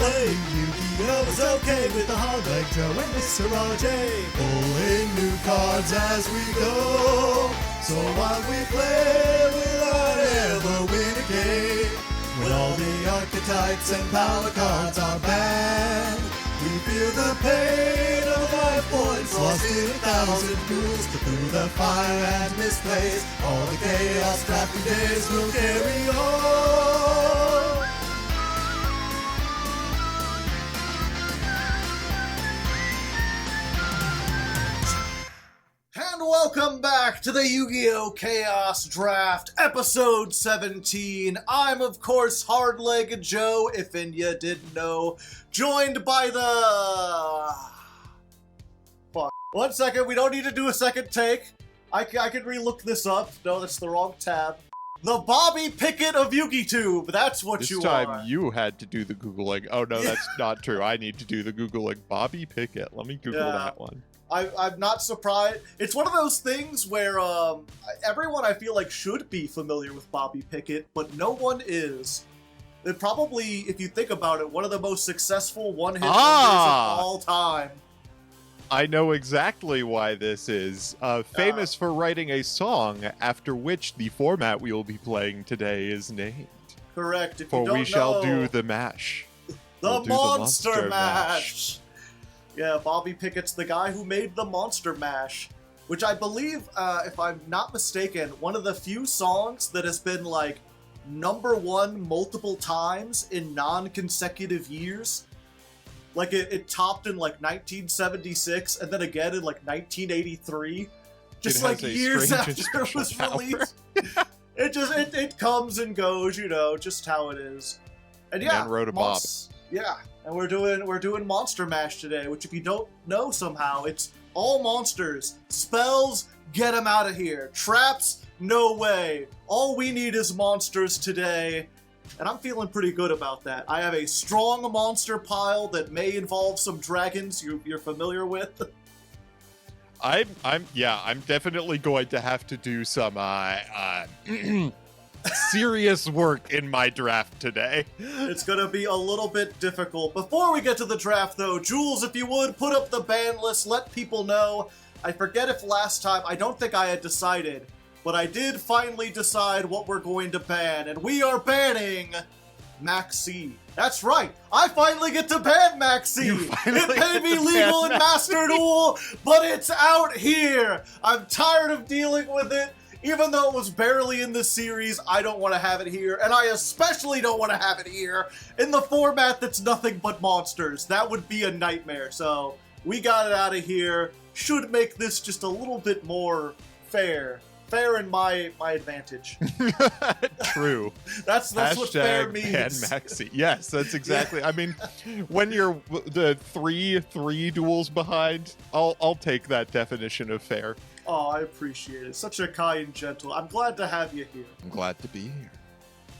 Playing Yu-Gi-Oh! Is okay with the Hardleg Joe and Mr. RJ. Pulling new cards as we go. So while we play, we'll not ever win a game. When all the archetypes and power cards are banned, we feel the pain of 5 points lost in 1,000 duels. But through the fire and misplays, all the chaos crafting days will carry on. And welcome back to the Yu-Gi-Oh! Chaos Draft, episode 17. I'm, of course, Hardleg Joe, if you didn't know, joined by the... Fuck. 1 second, we don't need to do a second take. I can re-look this up. No, that's the wrong tab. The Bobby Picket of YugiTube, that's what you are. This time you had to do the Googling. Oh, no, that's not true. I need to do the Googling. Bobby Picket. Let me Google that one. I'm not surprised. It's one of those things where everyone I feel like should be familiar with Bobby Picket, but no one is. It probably, if you think about it, one of the most successful one-hit wonders of all time. I know exactly why this is. Famous for writing a song after which the format we will be playing today is named. Correct. If For you don't we shall know, do the mash. The We'll do Monster Mash. Yeah, Bobby Pickett's the guy who made the Monster Mash, which I believe, if I'm not mistaken, one of the few songs that has been, like, #1 multiple times in non-consecutive years. Like, it topped in, like, 1976, and then again in, like, 1983. Just, like, years after it was released. It comes and goes, you know, just how it is. And yeah, and wrote a Bob. Yeah, and we're doing Monster Mash today, which if you don't know somehow, it's all monsters. Spells, get them out of here. Traps, no way. All we need is monsters today, and I'm feeling pretty good about that. I have a strong monster pile that may involve some dragons you're familiar with. I'm definitely going to have to do some serious work in my draft today. It's gonna be a little bit difficult. Before we get to the draft though, Jules, if you would, put up the ban list, let people know. I forget if last time, I don't think I had decided, but I did finally decide what we're going to ban, and we are banning Maxi. That's right, I finally get to ban Maxi! It may be legal in Master Duel, but it's out here! I'm tired of dealing with it. Even though it was barely in this series, I don't want to have it here, and I especially don't want to have it here in the format that's nothing but monsters. That would be a nightmare, so we got it out of here. Should make this just a little bit more fair. Fair in my advantage. True. That's what fair means. Ban Maxi. Yes, that's exactly. Yeah. I mean, when you're the three duels behind, I'll take that definition of fair. Oh, I appreciate it. Such a kind, gentle. I'm glad to have you here. I'm glad to be here.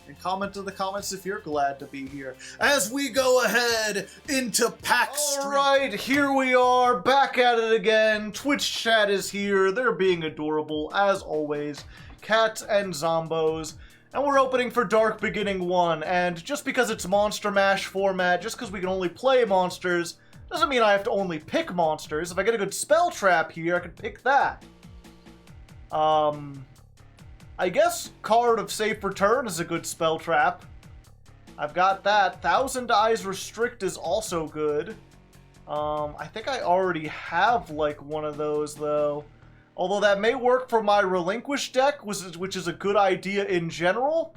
And comment in the comments if you're glad to be here. As we go ahead into Pack Street. Alright, here we are, back at it again. Twitch chat is here. They're being adorable, as always. Cats and Zombos. And we're opening for Dark Beginning 1. And just because it's Monster Mash format, just because we can only play monsters, doesn't mean I have to only pick monsters. If I get a good spell trap here, I can pick that. I guess Card of Safe Return is a good spell trap. I've got that. Thousand Eyes Restrict is also good. I think I already have, like, one of those, though. Although that may work for my Relinquish deck, which is a good idea in general,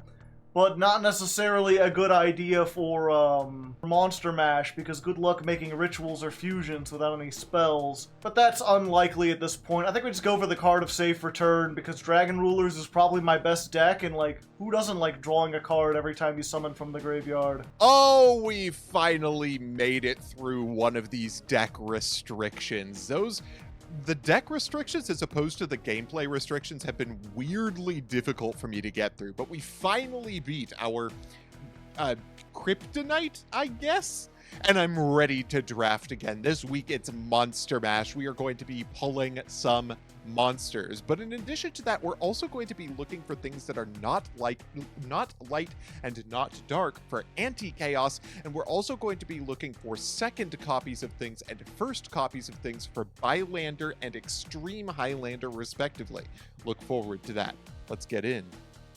but not necessarily a good idea for Monster Mash, because good luck making rituals or fusions without any spells. But that's unlikely at this point. I think we just go for the Card of Safe Return, because Dragon Rulers is probably my best deck, and, like, who doesn't like drawing a card every time you summon from the graveyard? Oh, we finally made it through one of these deck restrictions. The deck restrictions, as opposed to the gameplay restrictions, have been weirdly difficult for me to get through, but we finally beat our kryptonite, I guess? and I'm ready to draft again. This week it's Monster Mash. We are going to be pulling some monsters, but in addition to that, we're also going to be looking for things that are not light and not dark for anti-chaos, and we're also going to be looking for second copies of things and first copies of things for Bylander and Extreme Highlander respectively. Look forward to that. Let's get in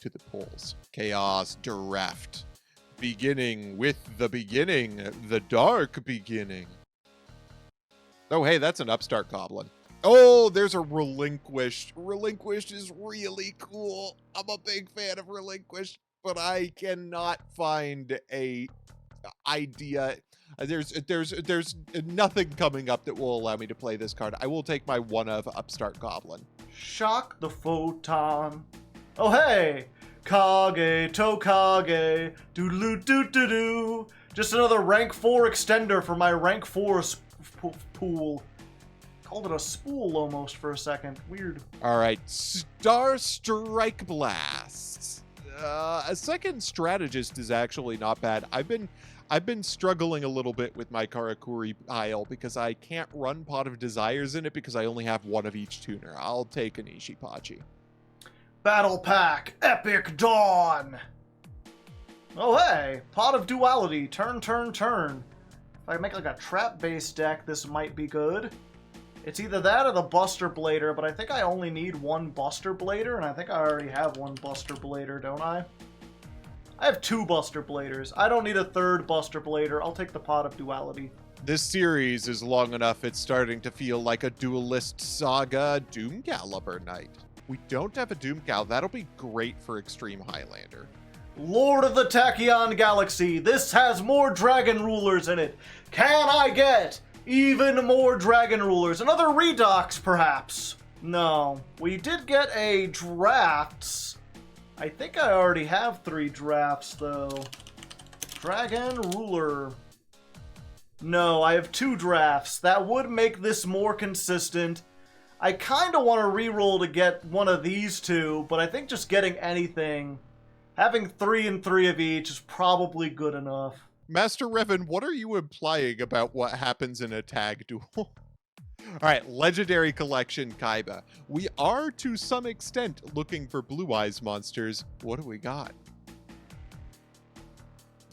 to the polls. Chaos Draft. Beginning with the beginning, the dark beginning. Oh, hey, that's an upstart goblin. Oh, there's a Relinquished. Relinquished is really cool. I'm a big fan of Relinquished, but I cannot find a idea. There's nothing coming up that will allow me to play this card. I will take my one of Upstart Goblin. Shock the Photon. Oh, hey! Kage, Tokage, doodaloo-doo-doo-doo. Just another rank 4 extender for my rank 4 pool. Called it a spool almost for a second. Weird. All right, Star Strike Blast. A second strategist is actually not bad. I've been struggling a little bit with my Karakuri pile because I can't run Pot of Desires in it because I only have one of each tuner. I'll take an Ishipachi. Battle Pack, Epic Dawn. Oh hey, Pot of Duality, turn. If I make like a trap-based deck, this might be good. It's either that or the Buster Blader, but I think I only need one Buster Blader, and I think I already have one Buster Blader, don't I? I have 2 Buster Bladers. I don't need a third Buster Blader. I'll take the Pot of Duality. This series is long enough, it's starting to feel like a Duelist Saga Doomcaliber night. We don't have a Doomcal. That'll be great for Extreme Highlander. Lord of the Tachyon Galaxy. This has more Dragon Rulers in it. Can I get even more Dragon Rulers? Another Redox, perhaps? No. We did get a Drafts. I think I already have 3 Drafts, though. Dragon Ruler. No, I have 2 Drafts. That would make this more consistent. I kind of want to reroll to get one of these 2, but I think just getting anything, having 3 and 3 of each is probably good enough. Master Revan, what are you implying about what happens in a tag duel? All right, Legendary Collection Kaiba. We are, to some extent, looking for Blue Eyes monsters. What do we got?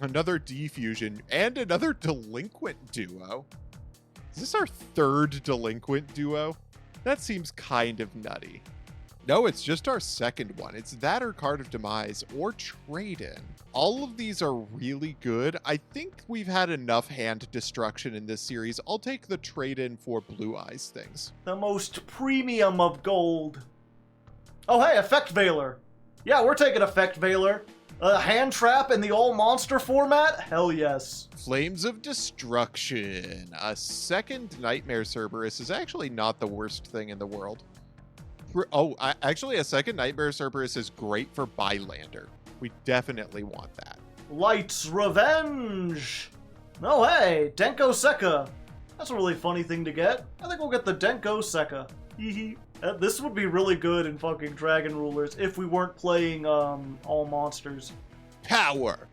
Another Defusion and another Delinquent duo. Is this our 3rd Delinquent duo? That seems kind of nutty. No, it's just our 2nd one. It's that or Card of Demise or Trade-In. All of these are really good. I think we've had enough hand destruction in this series. I'll take the Trade-In for Blue Eyes things. The most premium of gold. Oh hey, Effect Veiler. Yeah, we're taking Effect Veiler. A hand trap in the all monster format? Hell yes. Flames of Destruction. A second Nightmare Cerberus is actually not the worst thing in the world. Actually, a second Nightmare Cerberus is great for Bylander. We definitely want that. Light's Revenge. No, hey, Denko Sekka. That's a really funny thing to get. I think we'll get the Denko Sekka. Hehe. This would be really good in fucking Dragon Rulers if we weren't playing all monsters. Power!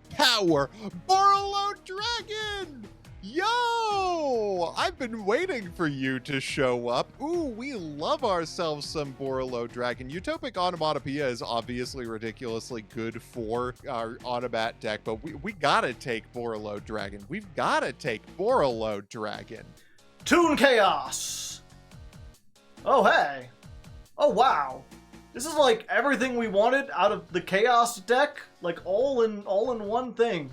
Borolo Dragon! Yo! I've been waiting for you to show up. Ooh, we love ourselves some Borolo Dragon. Utopic Onomatopoeia is obviously ridiculously good for our Automat deck, but we gotta take Borolo Dragon. We've gotta take Borolo Dragon. Toon Chaos! Oh, hey! Oh, wow. This is like everything we wanted out of the Chaos deck, like all in one thing.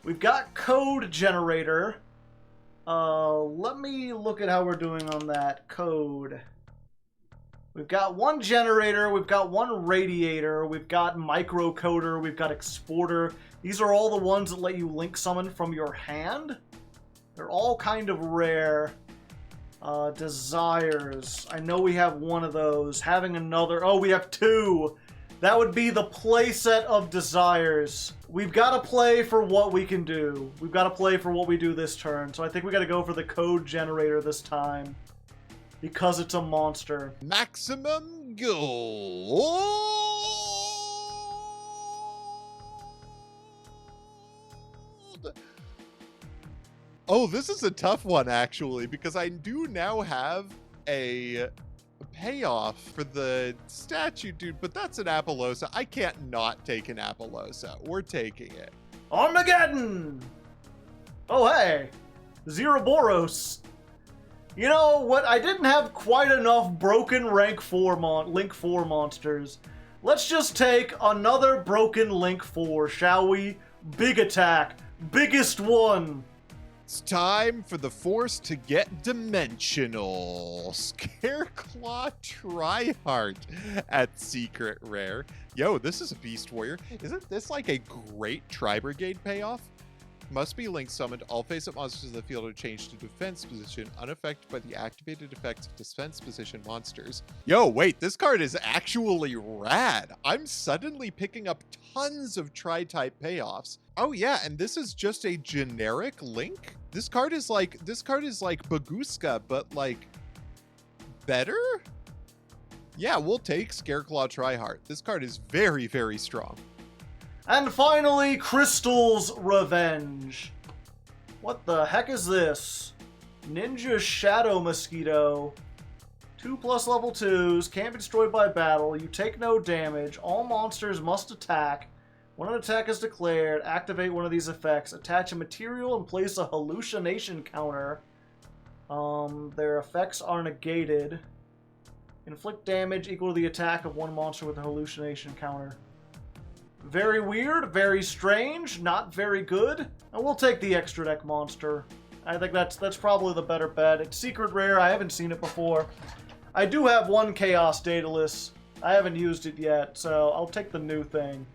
We've got Code Generator. Let me look at how we're doing on that code. We've got 1 Generator, we've got 1 Radiator, we've got Microcoder, we've got Exporter. These are all the ones that let you link summon from your hand. They're all kind of rare. Desires. I know we have 1 of those. Having another... Oh, we have 2! That would be the playset of Desires. We've got to play for what we can do. We've got to play for what we do this turn. So I think we got to go for the Code Generator this time. Because it's a monster. Maximum Gold! Oh, this is a tough one, actually, because I do now have a payoff for the statue dude, but that's an Apollosa. I can't not take an Apollosa. We're taking it. Armageddon! Oh, hey. Zeroboros. You know what? I didn't have quite enough broken Link 4 monsters. Let's just take another broken Link 4, shall we? Big attack. Biggest one. It's time for the Force to get dimensional. Scareclaw Tryhard at Secret Rare. Yo, this is a Beast Warrior. Isn't this like a great Tri-Brigade payoff? Must be Link summoned. All face-up monsters in the field are changed to defense position, unaffected by the activated effects of defense position monsters. Yo, wait, this card is actually rad. I'm suddenly picking up tons of Tri-type payoffs. Oh yeah, and this is just a generic Link? This card is like Baguska, but like better? Yeah, we'll take Scareclaw Tryhard. This card is very, very strong. And finally, Crystal's Revenge. What the heck is this? Ninja Shadow Mosquito. 2+ level 2s, can't be destroyed by battle, you take no damage, all monsters must attack. When an attack is declared, activate one of these effects, attach a material and place a hallucination counter. Their effects are negated. Inflict damage equal to the attack of one monster with a hallucination counter. Very weird, very strange, not very good. And we'll take the extra deck monster. I think that's probably the better bet. It's secret rare, I haven't seen it before. I do have one Chaos Daedalus. I haven't used it yet, so I'll take the new thing.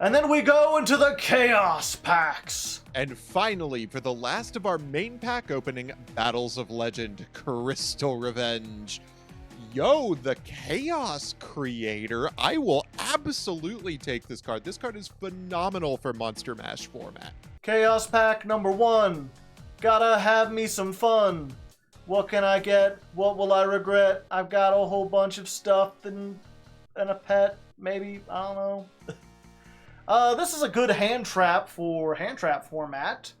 And then we go into the Chaos Packs. And finally, for the last of our main pack opening, Battles of Legend, Crystal Revenge. Yo, the Chaos Creator. I will absolutely take this card. This card is phenomenal for Monster Mash format. Chaos Pack number 1. Gotta have me some fun. What can I get? What will I regret? I've got a whole bunch of stuff and a pet, maybe. I don't know. This is a good hand trap for hand trap format.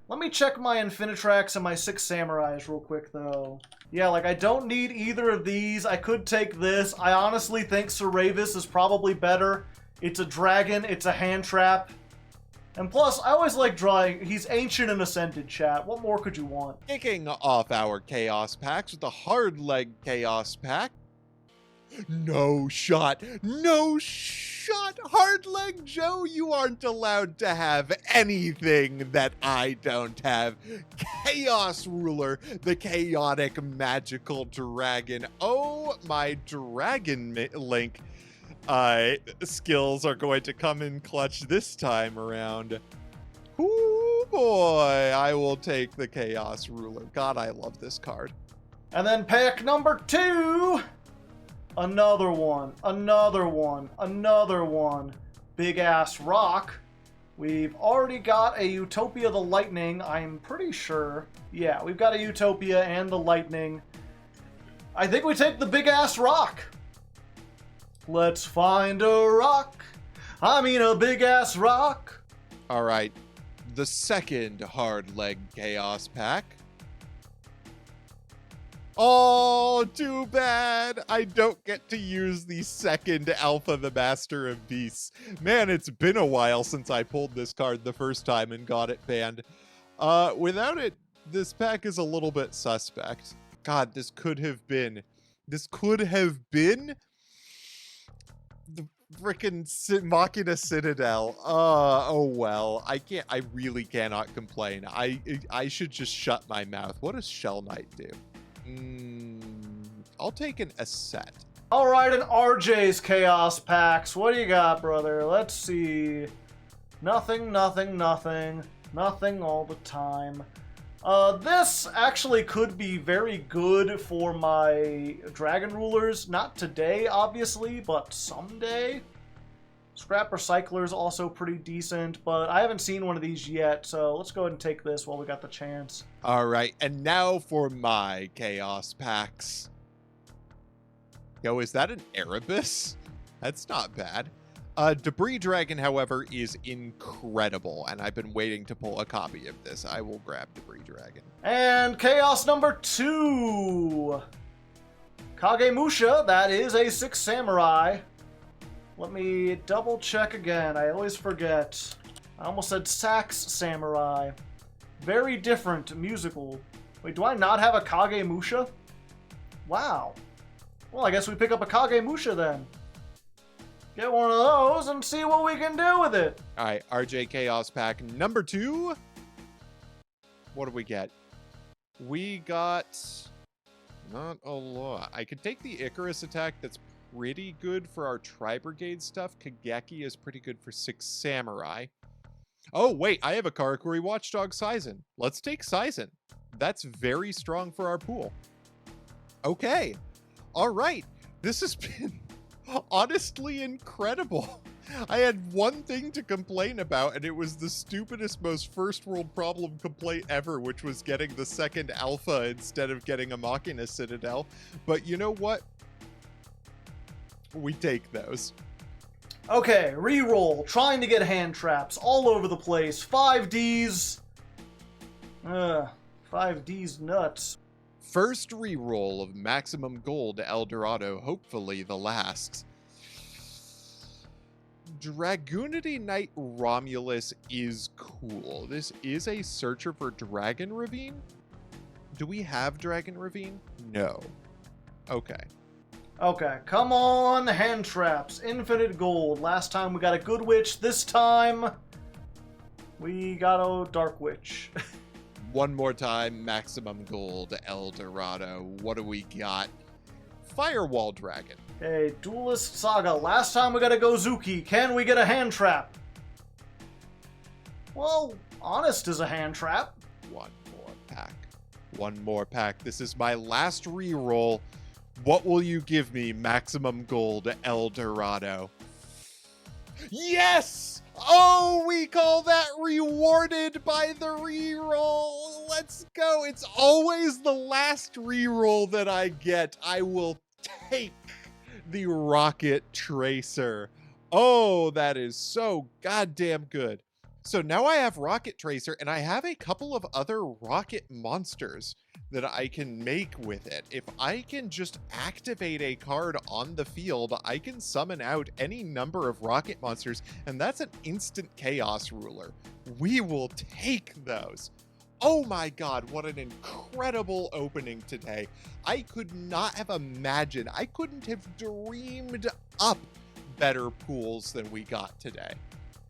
Let me check my Infinitrax and my 6 Samurais real quick, though. Yeah, like, I don't need either of these. I could take this. I honestly think Ceravis is probably better. It's a dragon. It's a hand trap. And plus, I always like drawing. He's Ancient and Ascended, chat. What more could you want? Kicking off our Chaos Packs with the Hardleg Chaos Pack. No shot. No shot. Hardleg Joe, you aren't allowed to have anything that I don't have. Chaos Ruler, the chaotic magical dragon. Oh, my Dragon Link skills are going to come in clutch this time around. Ooh, boy, I will take the Chaos Ruler. God, I love this card. And then pack number 2. Another one, another one, another one. Big ass rock. We've already got a Utopia the Lightning, I'm pretty sure. Yeah, we've got a Utopia and the Lightning. I think we take the big ass rock. Let's find a rock. I mean a big ass rock. All right, the second Hardleg Chaos Pack. Oh, too bad. I don't get to use the second Alpha the Master of Beasts. Man, it's been a while since I pulled this card the first time and got it banned. Without it, this pack is a little bit suspect. God, this could have been the frickin' Machina Citadel. Oh well. I really cannot complain. I should just shut my mouth. What does Shell Knight do? I'll take an Asset. All right, an RJ's Chaos Packs. What do you got, brother? Let's see. Nothing, nothing, nothing. Nothing all the time. This actually could be very good for my Dragon Rulers. Not today, obviously, but someday. Scrap Recycler is also pretty decent, but I haven't seen one of these yet, so let's go ahead and take this while we got the chance. All right, and now for my Chaos Packs. Yo, is that an Erebus? That's not bad. Debris Dragon, however, is incredible, and I've been waiting to pull a copy of this. I will grab Debris Dragon. And Chaos number 2. Kagemusha, that is a 6 Samurai. Let me double check again. I always forget. I almost said Sax Samurai. Very different musical. Wait, do I not have a Kagemusha? Wow. Well, I guess we pick up a Kagemusha then. Get one of those and see what we can do with it. All right, RJ Chaos Pack number 2. What do we get? We got not a lot. I could take the Icarus attack. That's pretty good for our Tri-Brigade stuff. Kageki is pretty good for 6 Samurai. Oh, wait, I have a Karakuri Watchdog Saizen. Let's take Saizen. That's very strong for our pool. Okay. All right. This has been honestly incredible. I had one thing to complain about, and it was the stupidest, most first world problem complaint ever, which was getting the second alpha instead of getting a Machina Citadel. But you know what? We take those. Okay, reroll. Trying to get hand traps all over the place. 5Ds. 5Ds nuts. First reroll of Maximum Gold El Dorado, hopefully the last. Dragoonity Knight Romulus is cool. This is a Searcher for Dragon Ravine. Do we have Dragon Ravine? No. Okay. Okay, come on, hand traps. Infinite gold. Last time we got a good witch. This time we got a dark witch. One more time, Maximum Gold El Dorado. What do we got? Firewall Dragon. Okay, Duelist Saga. Last time we got a Gozuki. Can we get a hand trap? Well, Honest is a hand trap. One more pack. One more pack. This is my last reroll. What will you give me, Maximum Gold El Dorado? Yes! Oh, we call that rewarded by the reroll. Let's go. It's always the last reroll that I get. I will take the Rocket Tracer. Oh, that is so goddamn good. So now I have Rocket Tracer, and I have a couple of other rocket monsters that I can make with it. If I can just activate a card on the field, I can summon out any number of rocket monsters, and that's an instant Chaos Ruler. We will take those. Oh my god, what an incredible opening today. I could not have imagined, I couldn't have dreamed up better pools than we got today.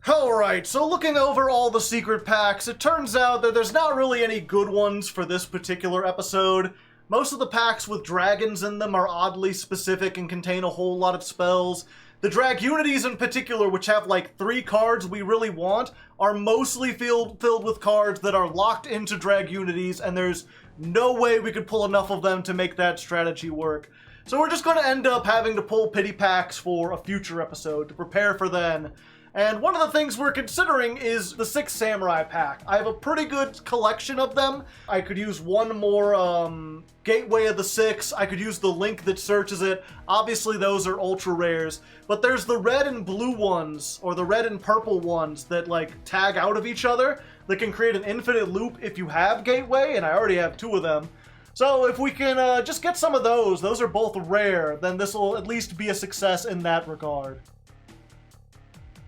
Alright, so looking over all the secret packs, it turns out that there's not really any good ones for this particular episode. Most of the packs with dragons in them are oddly specific and contain a whole lot of spells. The Dragunities in particular, which have like 3 cards we really want, are mostly filled with cards that are locked into Dragunities, and there's no way we could pull enough of them to make that strategy work. So we're just going to end up having to pull pity packs for a future episode to prepare for then. And one of the things we're considering is the 6 Samurai pack. I have a pretty good collection of them. I could use one more Gateway of the 6. I could use the link that searches it. Obviously those are ultra rares. But there's the red and blue ones, or the red and purple ones that like tag out of each other, that can create an infinite loop if you have Gateway, and I already have 2 of them. So if we can just get some of those are both rare, then this will at least be a success in that regard.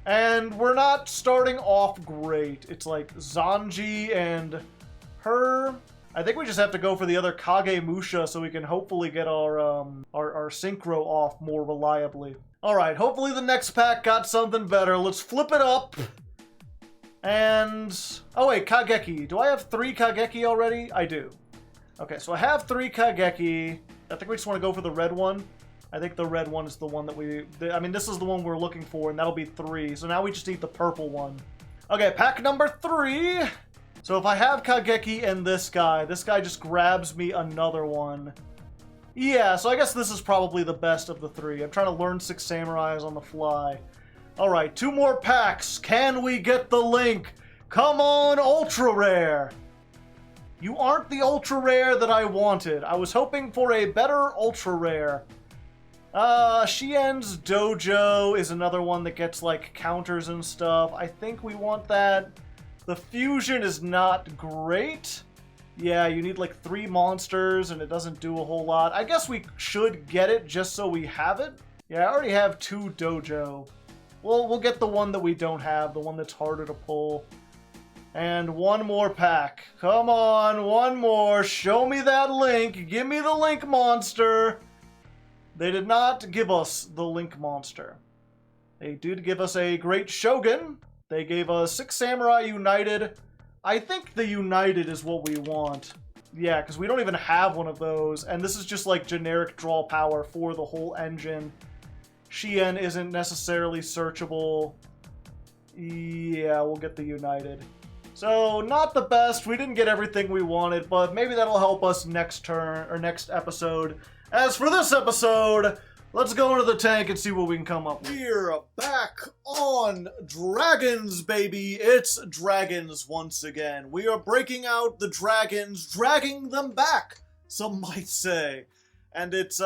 And we're not starting off great. It's like Zanji and her. I think we just have to go for the other Kagemusha so we can hopefully get our synchro off more reliably. Alright, hopefully the next pack got something better. Let's flip it up. And... oh wait, Kageki. Do I have 3 Kageki already? I do. Okay, so I have 3 Kageki. I think we just want to go for the red one. I think the red one is the one that this is the one we're looking for, and that'll be 3. So now we just need the purple one. Okay, pack number 3. So if I have Kageki and this guy just grabs me another one. Yeah, so I guess this is probably the best of the 3. I'm trying to learn 6 Samurais on the fly. Alright, 2 more packs. Can we get the link? Come on, ultra rare. You aren't the ultra rare that I wanted. I was hoping for a better ultra rare. Shien's Dojo is another one that gets, like, counters and stuff. I think we want that. The fusion is not great. Yeah, you need, like, 3 monsters, and it doesn't do a whole lot. I guess we should get it just so we have it. Yeah, I already have 2 Dojo. Well, we'll get the one that we don't have, the one that's harder to pull. And 1 more pack. Come on, 1 more. Show me that link. Give me the link monster. They did not give us the Link monster. They did give us a Great Shogun. They gave us 6 Samurai United. I think the United is what we want. Yeah, because we don't even have one of those. And this is just like generic draw power for the whole engine. Shien isn't necessarily searchable. Yeah, we'll get the United. So, not the best. We didn't get everything we wanted, but maybe that'll help us next turn, or next episode. As for this episode, let's go into the tank and see what we can come up with. We're back on Dragons, baby. It's Dragons once again. We are breaking out the dragons, dragging them back, some might say. And it's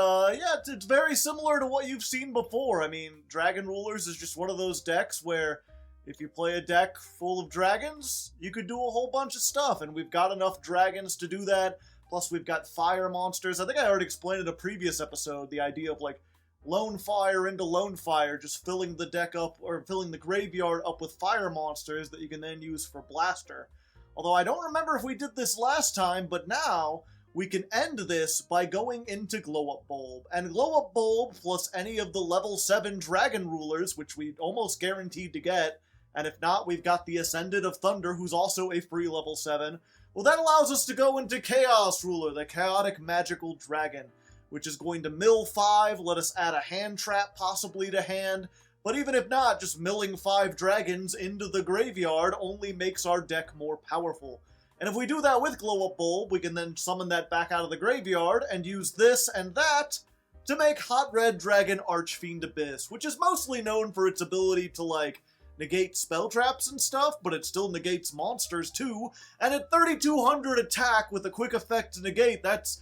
very similar to what you've seen before. I mean, Dragon Rulers is just one of those decks where if you play a deck full of dragons, you could do a whole bunch of stuff, and we've got enough dragons to do that. Plus, we've got fire monsters. I think I already explained in a previous episode the idea of, like, lone fire into lone fire, just filling the deck up, or filling the graveyard up with fire monsters that you can then use for blaster. Although I don't remember if we did this last time, but now we can end this by going into Glow Up Bulb. And Glow Up Bulb plus any of the level 7 Dragon Rulers, which we almost guaranteed to get, and if not, we've got the Ascendant of Thunder, who's also a free level 7. Well, that allows us to go into Chaos Ruler, the Chaotic Magical Dragon, which is going to mill 5, let us add a hand trap possibly to hand, but even if not, just milling 5 dragons into the graveyard only makes our deck more powerful. And if we do that with Glow Up Bulb, we can then summon that back out of the graveyard and use this and that to make Hot Red Dragon Archfiend Abyss, which is mostly known for its ability to, like, negate spell traps and stuff, but it still negates monsters too, and at 3200 attack with a quick effect to negate, that's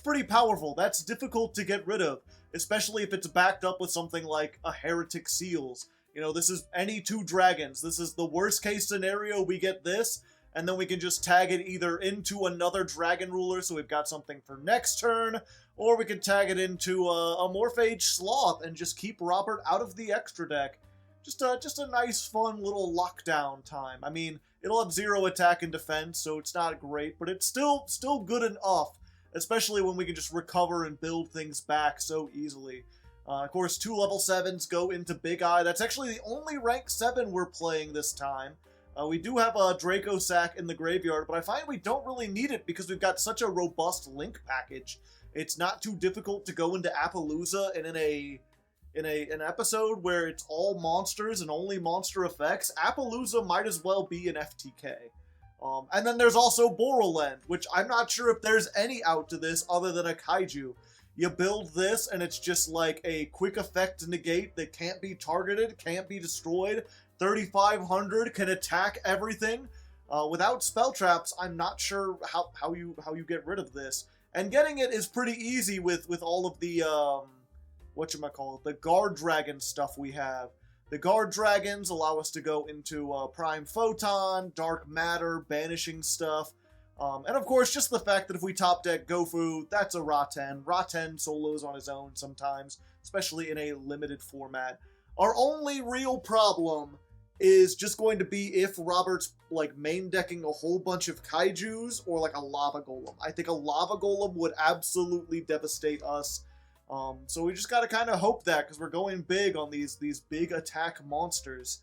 pretty powerful. That's difficult to get rid of, especially if it's backed up with something like a Heretic Seals. You know, this is any 2 dragons. This is the worst case scenario, we get this, and then we can just tag it either into another Dragon Ruler, so we've got something for next turn, or we can tag it into a Morphage Sloth and just keep Robert out of the extra deck. Just a nice, fun little lockdown time. I mean, it'll have 0 attack and defense, so it's not great, but it's still good enough, especially when we can just recover and build things back so easily. Of course, 2 level 7s go into Big Eye. That's actually the only rank 7 we're playing this time. We do have a Draco Sack in the graveyard, but I find we don't really need it because we've got such a robust Link package. It's not too difficult to go into Appaloosa and in an episode where it's all monsters and only monster effects. Appaloosa might as well be an FTK. And then there's also Borrowland, which I'm not sure if there's any out to this other than a Kaiju. You build this and it's just like a quick effect to negate that can't be targeted, can't be destroyed. 3500 can attack everything. Without spell traps, I'm not sure how you get rid of this. And getting it is pretty easy with all of the the guard dragon stuff we have. The guard dragons allow us to go into Prime Photon, Dark Matter, banishing stuff. And of course, just the fact that if we top deck Gofu, that's a Raten. Raten solos on his own sometimes, especially in a limited format. Our only real problem is just going to be if Robert's like main decking a whole bunch of Kaijus or like a Lava Golem. I think a Lava Golem would absolutely devastate us. So we just gotta kind of hope that, because we're going big on these big attack monsters.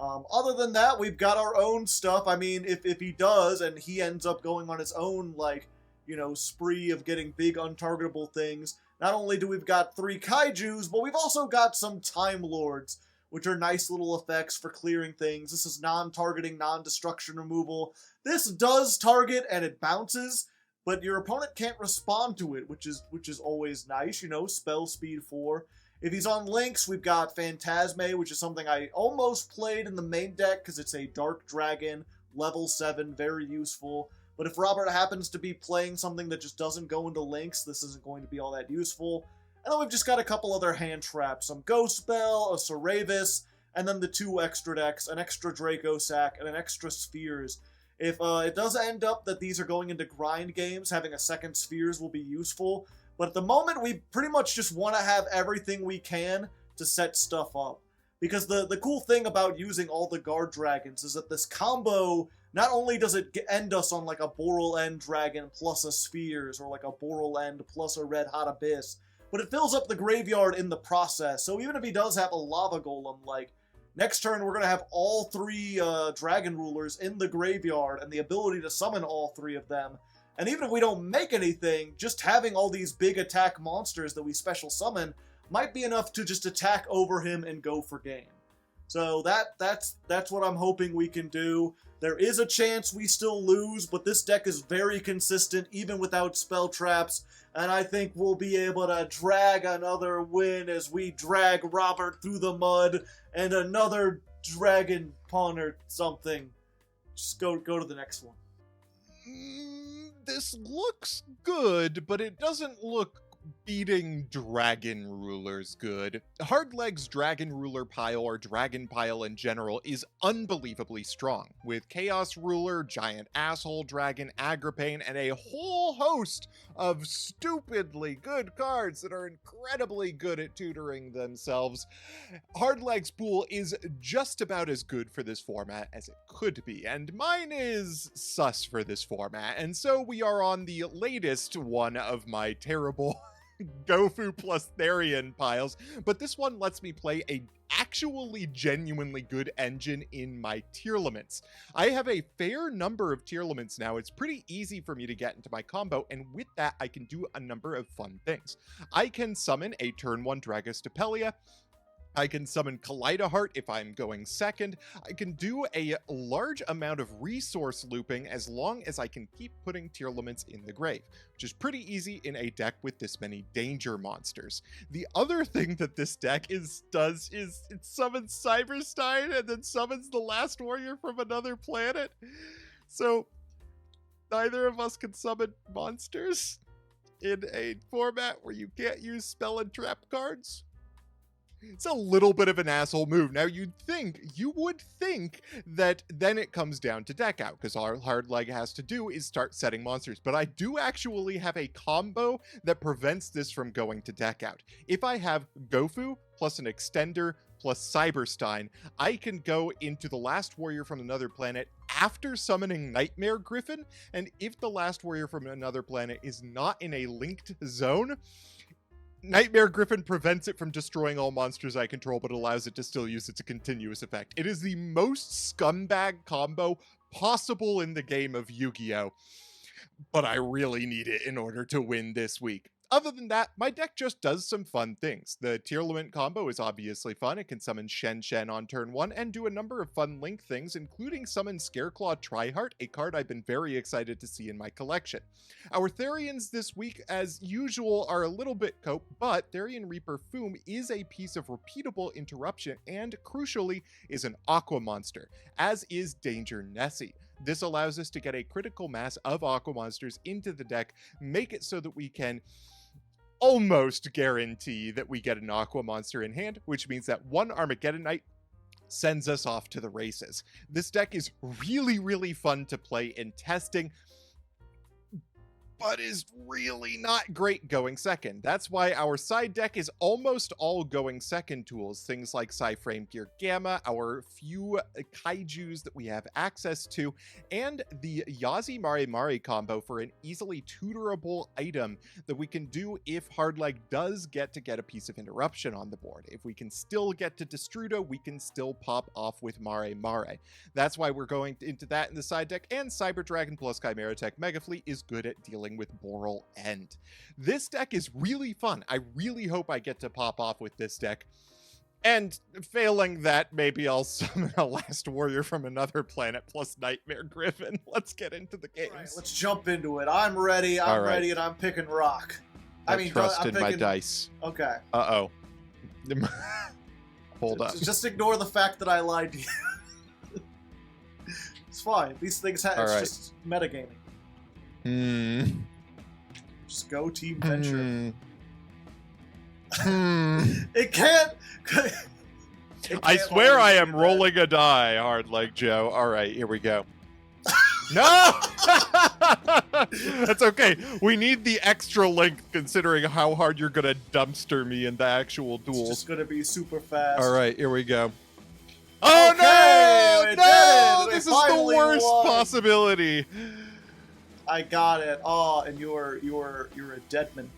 Other than that, we've got our own stuff. I mean, if he does, and he ends up going on his own, like, you know, spree of getting big untargetable things, not only do we've got 3 Kaijus, but we've also got some Time Lords, which are nice little effects for clearing things. This is non-targeting, non-destruction removal. This does target, and it bounces, but your opponent can't respond to it, which is always nice, you know, spell speed 4. If he's on links, we've got Phantasme, which is something I almost played in the main deck because it's a Dark Dragon, level 7, very useful. But if Robert happens to be playing something that just doesn't go into links, this isn't going to be all that useful. And then we've just got a couple other hand traps, some Ghost Bell, a Ceravis, and then the 2 extra decks, an extra Draco Sack, and an extra Spheres. If it does end up that these are going into grind games, having a second Spheres will be useful. But at the moment, we pretty much just want to have everything we can to set stuff up. Because the cool thing about using all the guard dragons is that this combo, not only does it end us on like a Boral End dragon plus a Spheres, or like a Boral End plus a Red Hot Abyss, but it fills up the graveyard in the process. So even if he does have a Lava Golem, like, next turn we're going to have all 3 Dragon Rulers in the graveyard and the ability to summon all 3 of them. And even if we don't make anything, just having all these big attack monsters that we special summon might be enough to just attack over him and go for game. So that's what I'm hoping we can do. There is a chance we still lose, but this deck is very consistent even without spell traps, and I think we'll be able to drag another win as we drag Robert through the mud and another dragon pawn or something. Just go to the next one. This looks good, but it doesn't look beating Dragon Rulers good. Hardleg's Dragon Ruler pile, or Dragon pile in general, is unbelievably strong, with Chaos Ruler, Giant Asshole Dragon, Agripane, and a whole host of stupidly good cards that are incredibly good at tutoring themselves. Hardleg's pool is just about as good for this format as it could be, and mine is sus for this format, and so we are on the latest one of my terrible Gofu plus Therian piles, but this one lets me play a actually genuinely good engine in my Tearlaments. I have a fair number of Tearlaments now. It's pretty easy for me to get into my combo, and with that I can do a number of fun things. I can summon a turn 1 Dragostapelia. I can summon Kaleidoheart if I'm going second. I can do a large amount of resource looping as long as I can keep putting Tearlaments in the grave, which is pretty easy in a deck with this many danger monsters. The other thing that this deck does is it summons Cyberstein and then summons the last warrior from another planet. So neither of us can summon monsters in a format where you can't use spell and trap cards. It's a little bit of an asshole move. Now, you would think that then it comes down to deck out, because all Hardleg has to do is start setting monsters. But I do actually have a combo that prevents this from going to deck out. If I have Gofu plus an Extender plus Cyberstein, I can go into the last warrior from another planet after summoning Nightmare Griffin, and if the last warrior from another planet is not in a linked zone, Nightmare Griffin prevents it from destroying all monsters I control, but allows it to still use its continuous effect. It is the most scumbag combo possible in the game of Yu-Gi-Oh! But I really need it in order to win this week. Other than that, my deck just does some fun things. The Tearlament combo is obviously fun. It can summon Shen Shen on turn 1 and do a number of fun link things, including summon Scareclaw Triheart, a card I've been very excited to see in my collection. Our Therians this week, as usual, are a little bit cope, but Therian Reaper Foom is a piece of repeatable interruption and, crucially, is an Aqua monster, as is Danger Nessie. This allows us to get a critical mass of Aqua monsters into the deck, make it so that we can almost guarantee that we get an Aqua monster in hand, which means that one Armageddon Knight sends us off to the races. This deck is really, really fun to play in testing, but is really not great going second. That's why our side deck is almost all going second tools. Things like Psyframe Gear Gamma, our few kaijus that we have access to, and the Yazi Mare Mare combo for an easily tutorable item that we can do if Hardleg does get a piece of interruption on the board. If we can still get to Destrudo, we can still pop off with Mare Mare. That's why we're going into that in the side deck, and Cyber Dragon plus Chimera Tech Mega Fleet is good at dealing with Boral End. This deck is really fun. I really hope I get to pop off with this deck. And failing that, maybe I'll summon a last warrior from another planet plus Nightmare Griffin. Let's get into the games. Right, let's jump into it. I'm ready, ready, and I'm picking rock. I trust in my dice. Okay. Uh-oh. Hold up. Just ignore the fact that I lied to you. It's fine. These things it's just metagaming. Just go Team Venture. It can't. I swear I am that. rolling a die, Hardleg Joe. All right, here we go. No! That's okay. We need the extra length considering how hard you're going to dumpster me in the actual It's duels. just gonna be super fast. All right, here we go. Oh, Okay, no! we did No! it! We This is the finally worst won. possibility. I got it. Oh, and you're a deadman.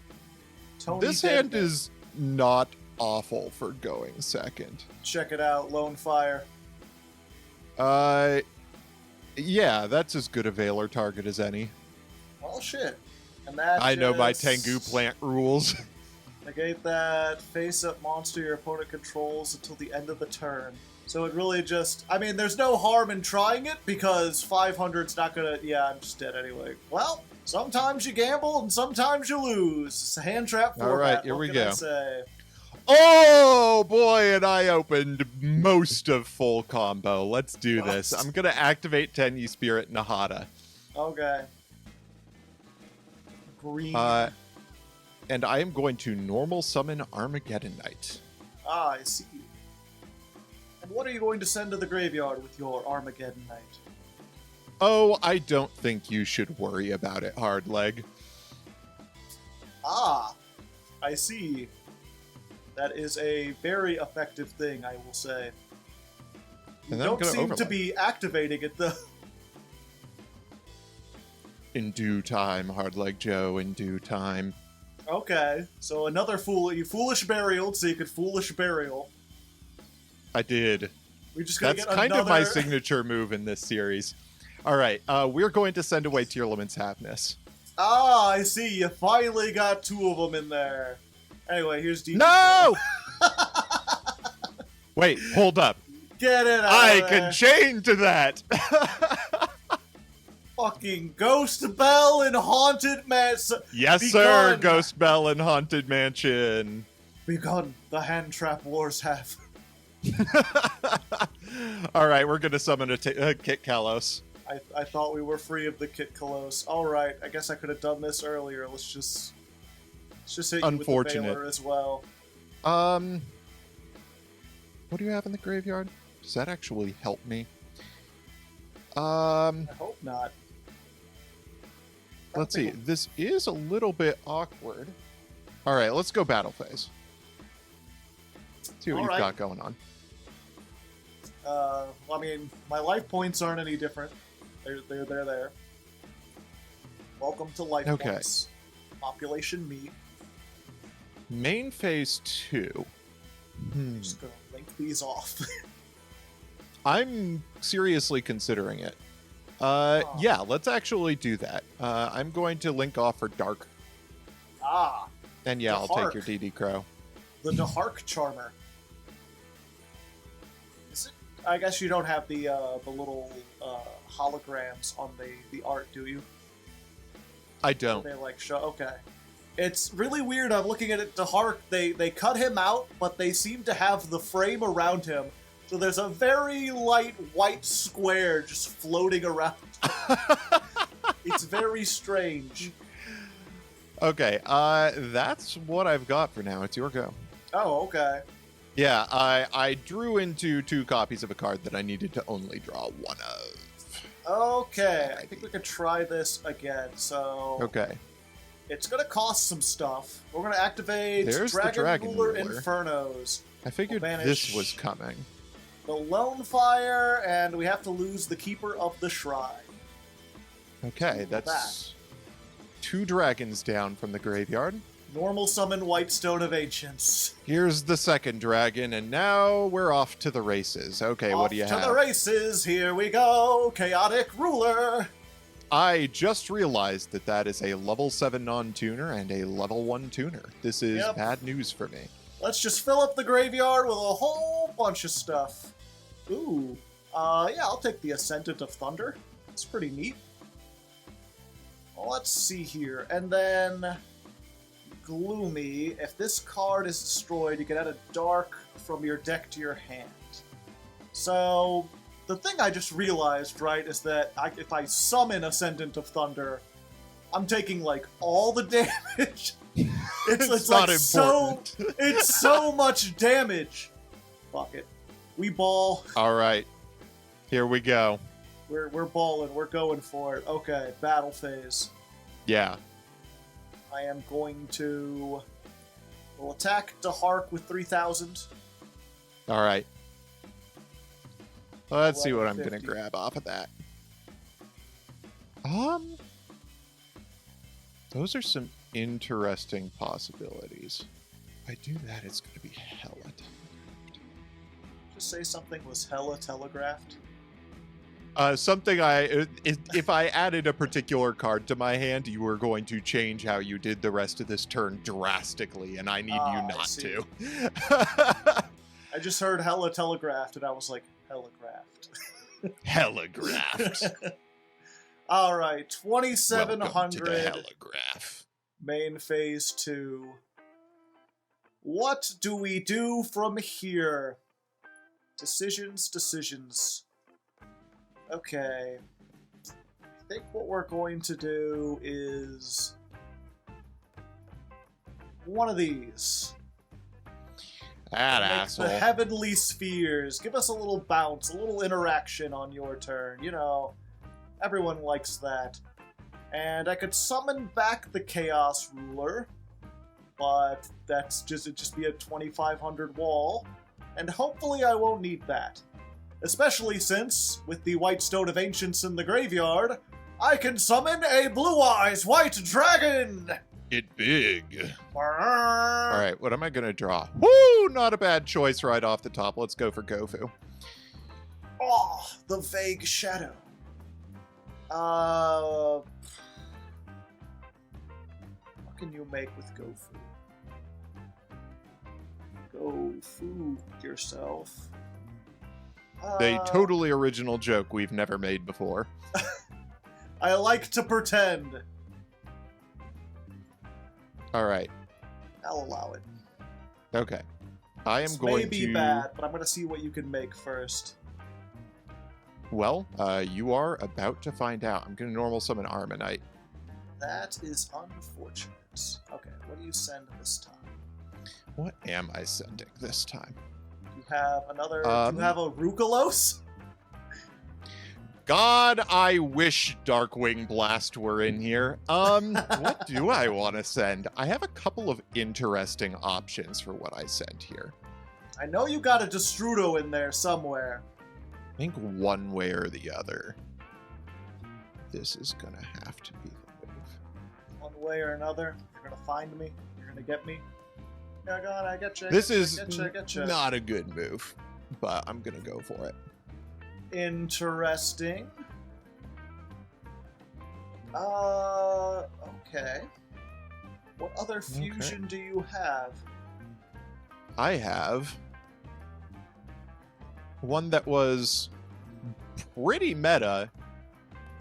Tony This hand Deadman. is not awful for going second. Check it out, Lone Fire. Yeah, that's as good a Veiler target as any. Oh shit. And that I know my just- Tengu plant rules. Negate that. Face up monster your opponent controls until the end of the turn. So it really just... I mean, there's no harm in trying it, because 500's not gonna... Yeah, I'm just dead anyway. Well, sometimes you gamble and sometimes you lose. It's a hand trap format. All right, here what we can I go. say? Oh boy, and I opened most of full combo. Let's do this. What? I'm gonna activate Tenyi Spirit Nahata. Okay. Green. And I am going to normal summon Armageddon Knight. Ah, I see. And what are you going to send to the graveyard with your Armageddon Knight? Oh, I don't think you should worry about it, Hardleg. Ah, I see. That is a very effective thing, I will say. You And then I'm don't gonna seem to overlay. be activating it, though. In due time, Hardleg Joe, in due time. Okay, so another you foolish burial, so you could foolish burial. I did. We just gotta That's get kind another... of my signature move in this series. All right, we're going to send away Tearlament's Halfness. Ah, I see. You finally got two of them in there. Anyway, here's D. No! Wait, hold up. Get it out I of there. can chain to that. Fucking Ghost Bell and Haunted Mansion. Yes, sir. Begun. Ghost Bell and Haunted Mansion. Begun. The hand trap wars have. All right, we're going to summon a Kit Kalos. I thought we were free of the Kit Kalos. Alright, I guess I could have done this earlier. Let's just hit you with the Unfortunate. Veiler as well. What do you have in the graveyard? Does that actually help me? I hope not. Let's see. This is a little bit awkward. All right, let's go battle phase. See what All you've right. got going on. Well, I mean, my life points aren't any different. They're there. Welcome to life Okay. points. Population me. Main phase 2. Just gonna link these off. I'm seriously considering it. Yeah, let's actually do that. I'm going to link off for Dark. Ah, And yeah, The I'll Hark. take your DD Crow. the Dahark Charmer. Is it? I guess you don't have the little holograms on the art, do you? I don't. They like show. Okay, it's really weird. I'm looking at it. Dahark. They cut him out, but they seem to have the frame around him. So there's a very light white square just floating around. It's very strange. Okay, that's what I've got for now. It's your go. Oh, okay. Yeah, I drew into 2 copies of a card that I needed to only draw one of. Okay, I think we could try this again. So Okay. it's gonna cost some stuff. We're gonna activate There's the Dragon Ruler Ruler. Infernos, I figured We'll this banish- was coming. the Lone Fire, and we have to lose the Keeper of the Shrine. Okay, that's 2 dragons down from the graveyard. Normal summon Whitestone of Ancients. Here's the second dragon, and now we're off to the races. Okay, what do you Off to have? the races, here we go, Chaotic Ruler. I just realized that that is a level 7 non-tuner and a level 1 tuner. This is Yep. bad news for me. Let's just fill up the graveyard with a whole bunch of stuff. Ooh. Yeah, I'll take the Ascendant of Thunder. It's pretty neat. Well, let's see here. And then Gloomy. If this card is destroyed, you can add a Dark from your deck to your hand. So, the thing I just realized, right, is that if I summon Ascendant of Thunder, I'm taking, like, all the damage. It's not like important. it's so much damage. Fuck it. We ball. All right. Here we go. We're balling. We're going for it. Okay, battle phase. Yeah. I am going to... We'll attack Dahark with 3,000. All right. Let's see what I'm 1150. gonna grab off of that. Those are some interesting possibilities. If I do that, it's gonna be hella telegraphed. Just say something was hella telegraphed. If I added a particular card to my hand, you were going to change how you did the rest of this turn drastically, and I need you I not see. to. I just heard hella telegraphed, and I was like, heligraphed. Heligraphed. All right, Welcome to 2,700. the heligraph. Main phase 2. What do we do from here? Decisions. Okay. I think what we're going to do is one of these. That Make asshole. the heavenly spheres. Give us a little bounce, a little interaction on your turn. You know, everyone likes that. And I could summon back the Chaos Ruler, but it'd just be a 2,500 wall, and hopefully I won't need that. Especially since, with the White Stone of Ancients in the graveyard, I can summon a Blue Eyes White Dragon! Get big. All Alright. right, what am I gonna draw? Woo! Not a bad choice right off the top. Let's go for Gofu. Oh, the Vague Shadow. What can you make with Gofu? Gofu yourself. A totally original joke we've never made before. I like to pretend. All right. I'll allow it. Okay. I am This going may be to. bad, but I'm going to see what you can make first. Well, you are about to find out. I'm going to normal summon Armanite. That is unfortunate. Okay, what do you send this time? What am I sending this time? You have another. Do you have a Rukalos? God, I wish Darkwing Blast were in here. What do I want to send? I have a couple of interesting options for what I send here. I know you got a Destrudo in there somewhere. I think one way or the other. This is gonna have to be the move. One way or another, you're gonna find me. You're gonna get me. Yeah, God, I get you. This is getcha. not a good move, but I'm gonna go for it. Interesting. Okay. What other fusion do you have? I have one that was pretty meta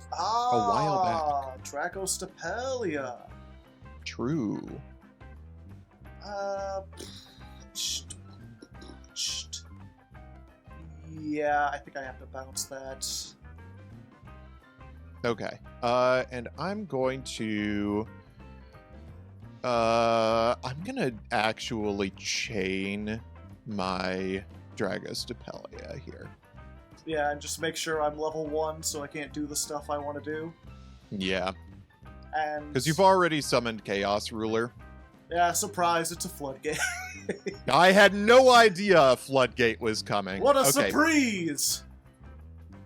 while back. Dracostapelia. True. Yeah, I think I have to bounce that. Okay. And I'm going to I'm gonna actually chain my Dragostapelia here. Yeah, and just make sure I'm level 1 so I can't do the stuff I want to do. Yeah. And Because you've already summoned Chaos Ruler. yeah, surprise, it's a floodgate. I had no idea a floodgate was coming. What a Okay. surprise!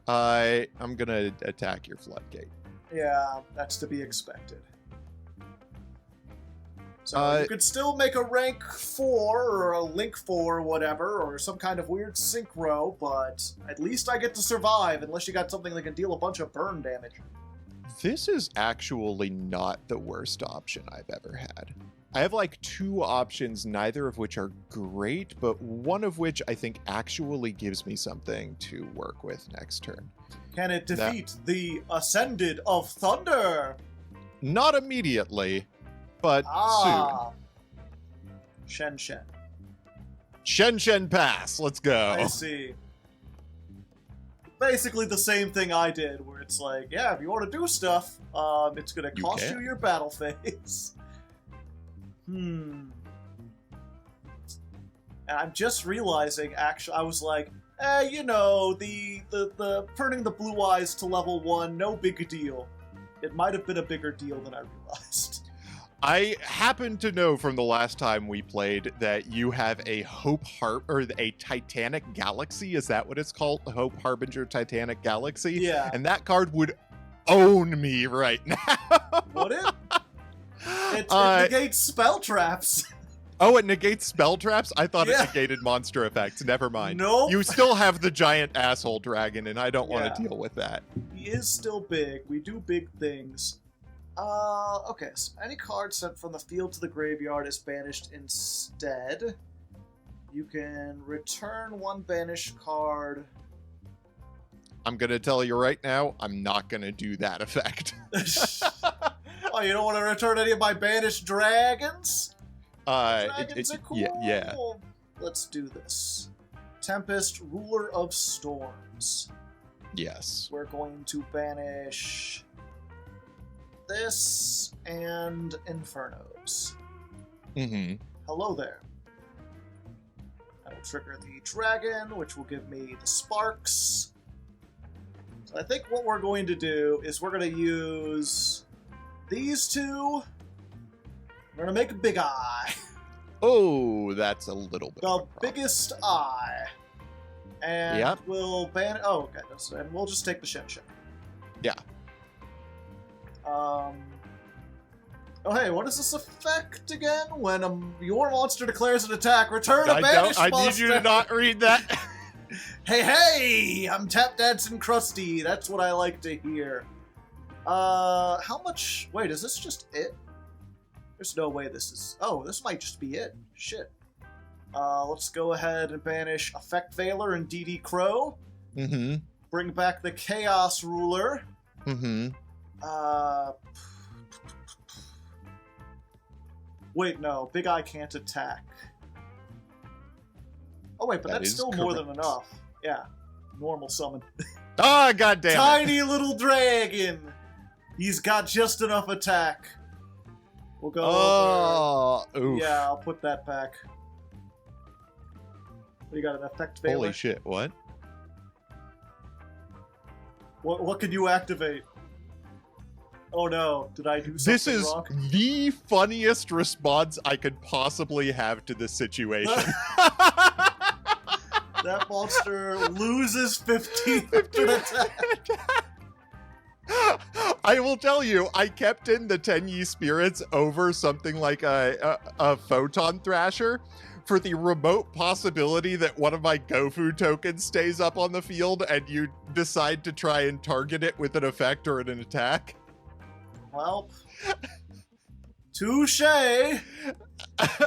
I'm gonna attack your floodgate. Yeah, that's to be expected. So you could still make a rank 4 or a link 4 or whatever, or some kind of weird synchro, but at least I get to survive unless you got something that can deal a bunch of burn damage. This is actually not the worst option I've ever had. I have like 2 options, neither of which are great, but one of which I think actually gives me something to work with next turn. Can it defeat the Ascended of Thunder? Not immediately, but soon. Shen Shen. Shen Shen Pass, let's go. I see. Basically the same thing I did, where it's like, yeah, if you want to do stuff, it's going to You cost can. you your battle phase. And I'm just realizing, actually, I was like, you know, the turning the blue eyes to level 1, no big deal. It might have been a bigger deal than I realized. I happen to know from the last time we played that you have a or a Titanic Galaxy. Is that what it's called? Hope Harbinger Titanic Galaxy? Yeah. And that card would own me right now. Would it? It negates spell traps. Oh, it negates spell traps? I thought Yeah. it negated monster effects. Never mind. Nope. You still have the giant asshole dragon, and I don't want to deal with that. He is still big. We do big things. Okay, so any card sent from the field to the graveyard is banished instead. You can return one banished card. I'm going to tell you right now, I'm not going to do that effect. Oh, you don't want to return any of my banished dragons? Dragons Dragons are cool. Yeah. Let's do this. Tempest, Ruler of Storms. Yes. We're going to banish this and Infernos. Mm-hmm. Hello there. I will trigger the dragon, which will give me the sparks. So I think what we're going to do is we're going to use these two. We're going to make a big eye. Oh, that's a little bit The of a problem. biggest eye. And Yep. we'll ban... Oh, okay. And we'll just take the Shin. Yeah. Oh, hey, what is this effect again? When your monster declares an attack, return a banished monster! I need you to not read that. Hey! I'm Tap Dancing Krusty. That's what I like to hear. How much... Wait, is this just it? There's no way this is... Oh, this might just be it. Shit. Let's go ahead and banish Effect Veiler and DD Crow. Mm-hmm. Bring back the Chaos Ruler. Mm-hmm. Wait, no. Big Eye can't attack. Oh, wait, but That that's is still more than correct. enough. Yeah. Normal summon. Ah, goddamn! Tiny little dragon! He's got just enough attack. We'll go over... Oh, oof. Yeah, I'll put that back. What, you got an Effect Veiler? Holy shit! What? What can you activate? Oh no, did I do something This is wrong? the funniest response I could possibly have to this situation. That monster loses 15 after attack. I will tell you, I kept in the 10 Ye Spirits over something like a Photon Thrasher for the remote possibility that one of my Gofu tokens stays up on the field and you decide to try and target it with an effect or an attack. Well, touche. You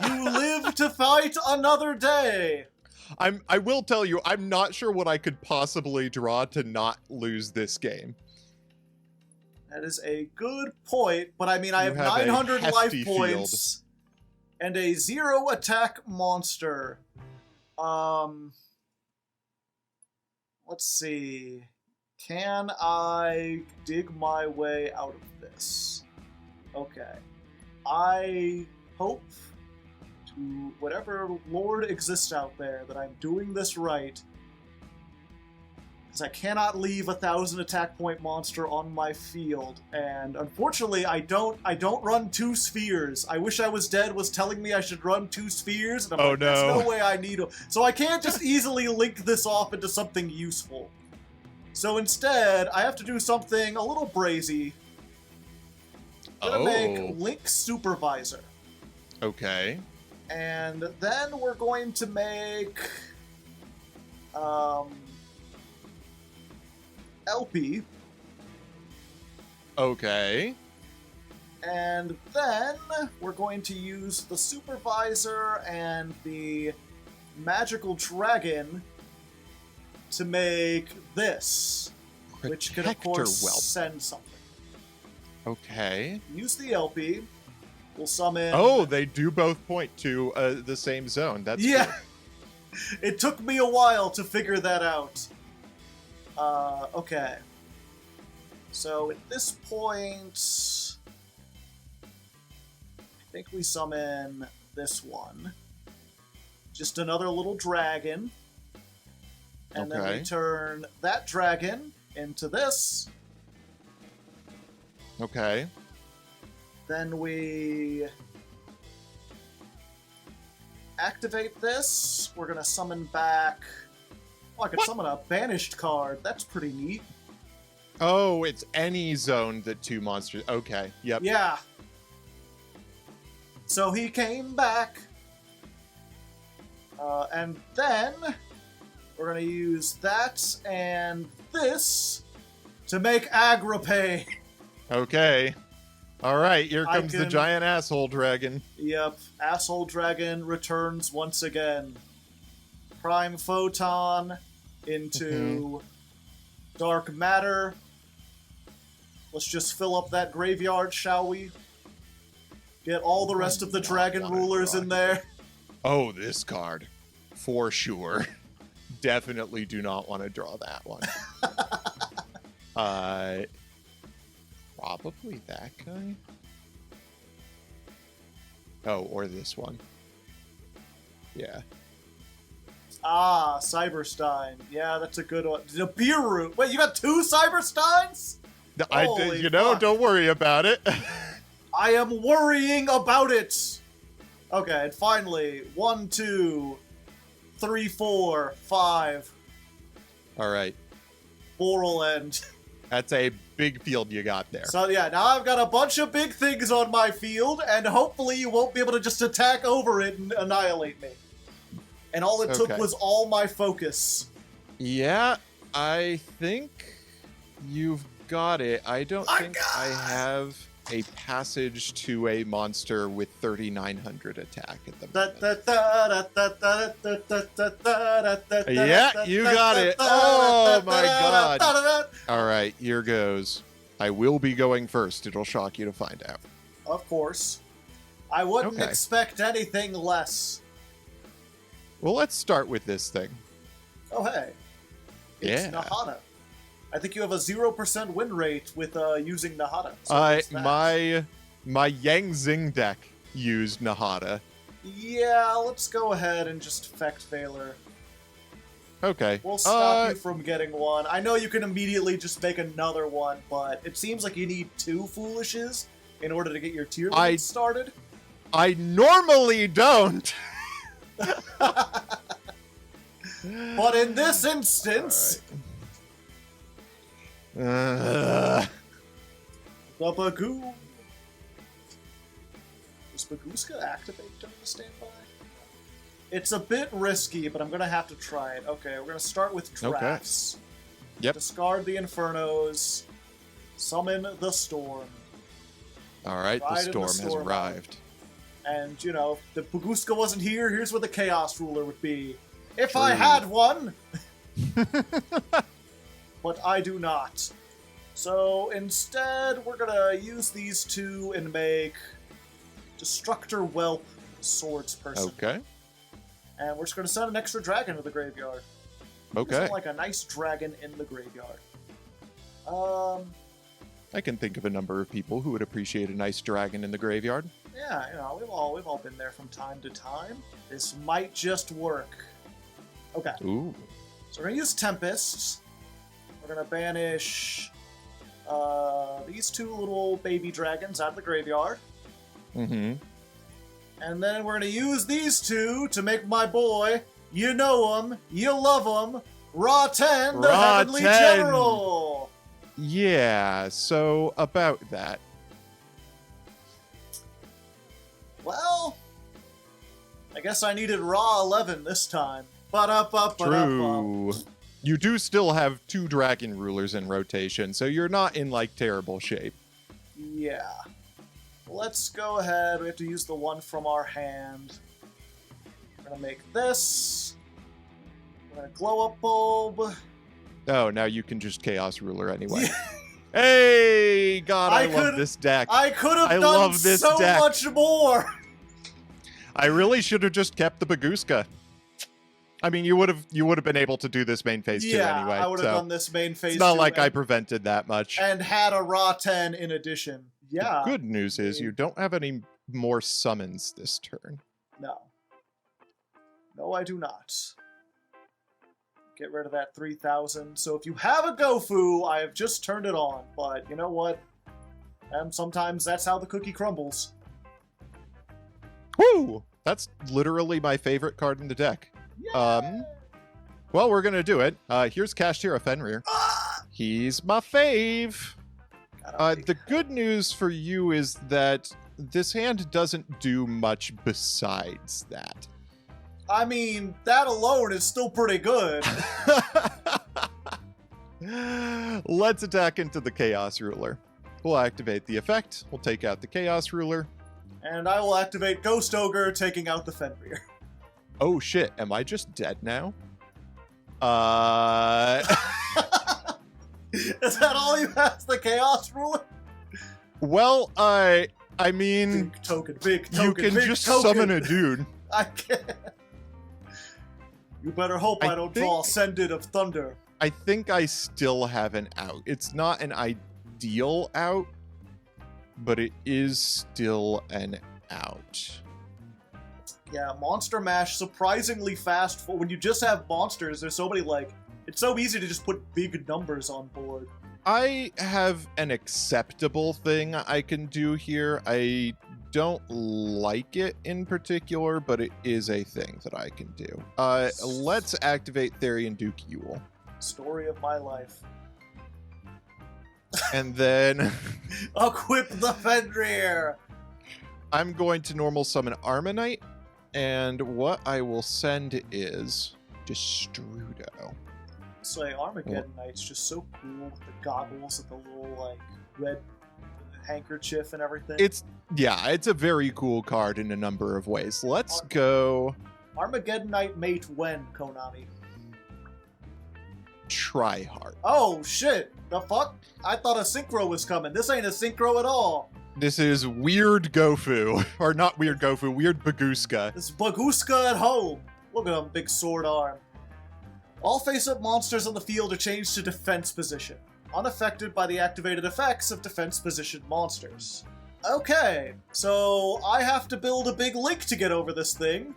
live to fight another day. I will tell you, I'm not sure what I could possibly draw to not lose this game. That is a good point, but I mean, I You have have a 900 life hefty points and a 0 attack monster. Let's see. Can I dig my way out of this? Okay. I hope to whatever Lord exists out there that I'm doing this right. Because I cannot leave 1,000 attack point monster on my field, and unfortunately I don't run 2 spheres. I Wish I Was Dead was telling me I should run 2 spheres, and I'm like, there's no way I need them. So I can't just easily link this off into something useful. So instead, I have to do something a little brazy. I'm gonna make Link Supervisor. Okay. And then we're going to make LP. Okay. And then we're going to use the Supervisor and the Magical Dragon to make this, which can, of course, Whelp. send something. Okay. Use the LP. We'll summon... Oh, they do both point to the same zone. That's yeah. cool. It took me a while to figure that out. Okay. So at this point... I think we summon this one. Just another little dragon. And then we turn that dragon into this. Okay. Then we activate this. We're going to summon back... Oh, I could summon a banished card. That's pretty neat. Oh, it's any zone that 2 monsters... Okay, yep. Yeah. So he came back. And then we're going to use that and this to make Agripay. Okay. All right, here comes the giant asshole dragon. Yep, asshole dragon returns once again. Prime photon into dark matter. Let's just fill up that graveyard, shall we? Get all the rest of the dragon rulers in there. Oh, this card. For sure. Definitely do not want to draw that one. Probably that guy. Oh, or this one. Yeah. Ah, Cyberstein. Yeah, that's a good one. The beer root. Wait, you got 2 Cybersteins? Holy fuck. Don't worry about it. I am worrying about it. Okay, and finally, 1, 2, 3, 4, 5. All right. 4 will end. That's a big field you got there. So yeah, now I've got a bunch of big things on my field, and hopefully you won't be able to just attack over it and annihilate me. And all it took was all my focus. Yeah, I think you've got it. I don't think I have a passage to a monster with 3,900 attack at the moment. Yeah, you got it. Oh my god. All right, here goes. I will be going first. It'll shock you to find out. Of course. I wouldn't expect anything less. Well, let's start with this thing. Oh, hey. It's Nahata. I think you have a 0% win rate with using Nahata. So my Yang Zing deck used Nahata. Yeah, let's go ahead and just Fect Veiler. Okay. We'll stop you from getting one. I know you can immediately just make another one, but it seems like you need 2 Foolishes in order to get your tier lead started. I normally don't. But in this instance... Right. The Bagoo. Does Bagooska activate during the standby? It's a bit risky, but I'm going to have to try it. Okay, we're going to start with drafts. Yep. Discard the Infernos. Summon the Storm. Alright, the storm has arrived. And, you know, if the Bagooska wasn't here, here's where the Chaos Ruler would be. If I had one! But I do not. So instead, we're gonna use these 2 and make Destructor Whelp Swords Person. Okay. And we're just gonna send an extra dragon to the graveyard. Okay. Just like a nice dragon in the graveyard. I can think of a number of people who would appreciate a nice dragon in the graveyard. Yeah, you know, we've all been there from time to time. This might just work. Okay. Ooh. So we're gonna use Tempest. We're gonna banish these 2 little baby dragons out of the graveyard. Mm-hmm. And then we're gonna use these 2 to make my boy, you know him, you love him, Ra 10, the Heavenly General! Yeah, so about that. Well, I guess I needed Ra 11 this time. True. You do still have 2 dragon rulers in rotation, so you're not in, like, terrible shape. Yeah. Let's go ahead. We have to use the one from our hand. We're gonna make this. We're gonna glow up bulb. Oh, now you can just Chaos Ruler anyway. Hey, God, I love this deck. I could have done so much more. I really should have just kept the Bagooska. I mean, you would have been able to do this main phase too anyway. Yeah, I would have done this main phase. It's not like I prevented that much. And had a Ra 10 in addition. Yeah. The good news is you don't have any more summons this turn. No. No, I do not. Get rid of that 3,000. So if you have a Gofu, I have just turned it on. But you know what? Sometimes that's how the cookie crumbles. Woo! That's literally my favorite card in the deck. Yay! Well, we're gonna do it. Here's Kashtira Fenrir. He's my fave. The good news for you is that this hand doesn't do much besides that. I mean, that alone is still pretty good. Let's attack into the Chaos Ruler. We'll activate the effect. We'll take out the Chaos Ruler. And I will activate Ghost Ogre, taking out the Fenrir. Oh shit, am I just dead now? Is that all you have? The Chaos Ruler? Well, I mean... Big token, big you token, can big just token. summon a dude. I can't. You better hope I don't draw Ascendant of Thunder. I think I still have an out. It's not an ideal out, but it is still an out. Yeah, Monster Mash, surprisingly fast. For when you just have monsters, there's so many, like... It's so easy to just put big numbers on board. I have an acceptable thing I can do here. I don't like it in particular, but it is a thing that I can do. Let's activate Therian Duke Yule. Story of my life. And then... Equip the Fenrir! I'm going to normal summon Armanite, and what I will send is Destrudo. Say, Armageddon Knight's just so cool with the goggles and the little, like, red handkerchief and everything. It's a very cool card in a number of ways. Let's go... Armageddon Knight mate when, Konami? Tryhard. Oh, shit! The fuck? I thought a synchro was coming. This ain't a synchro at all. This is Weird Gofu. Or not Weird Gofu, Weird Baguska. This is Baguska at home. Look at him, big sword arm. All face-up monsters on the field are changed to defense position, unaffected by the activated effects of defense-positioned monsters. Okay, so I have to build a big link to get over this thing.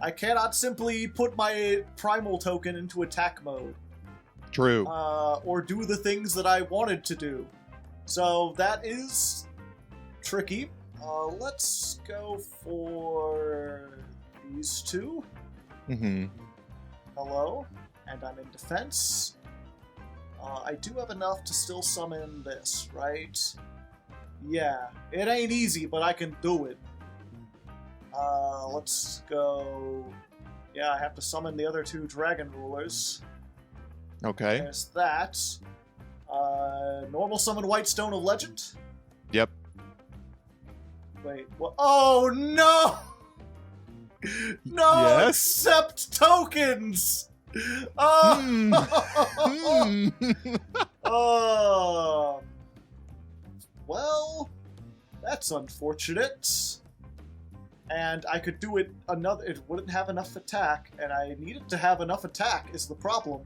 I cannot simply put my primal token into attack mode. True. Or do the things that I wanted to do. So that is tricky. Let's go for these two. Mm-hmm. Hello? And I'm in defense. I do have enough to still summon this, right? Yeah, it ain't easy, but I can do it. Let's go... Yeah, I have to summon the other two Dragon Rulers. Okay. There's that. Normal summon White Stone of Legend? Yep. Wait, what? Oh, no! No, Yes? accept tokens! Oh! Well, that's unfortunate. And I could do it it wouldn't have enough attack, and I needed to have enough attack is the problem.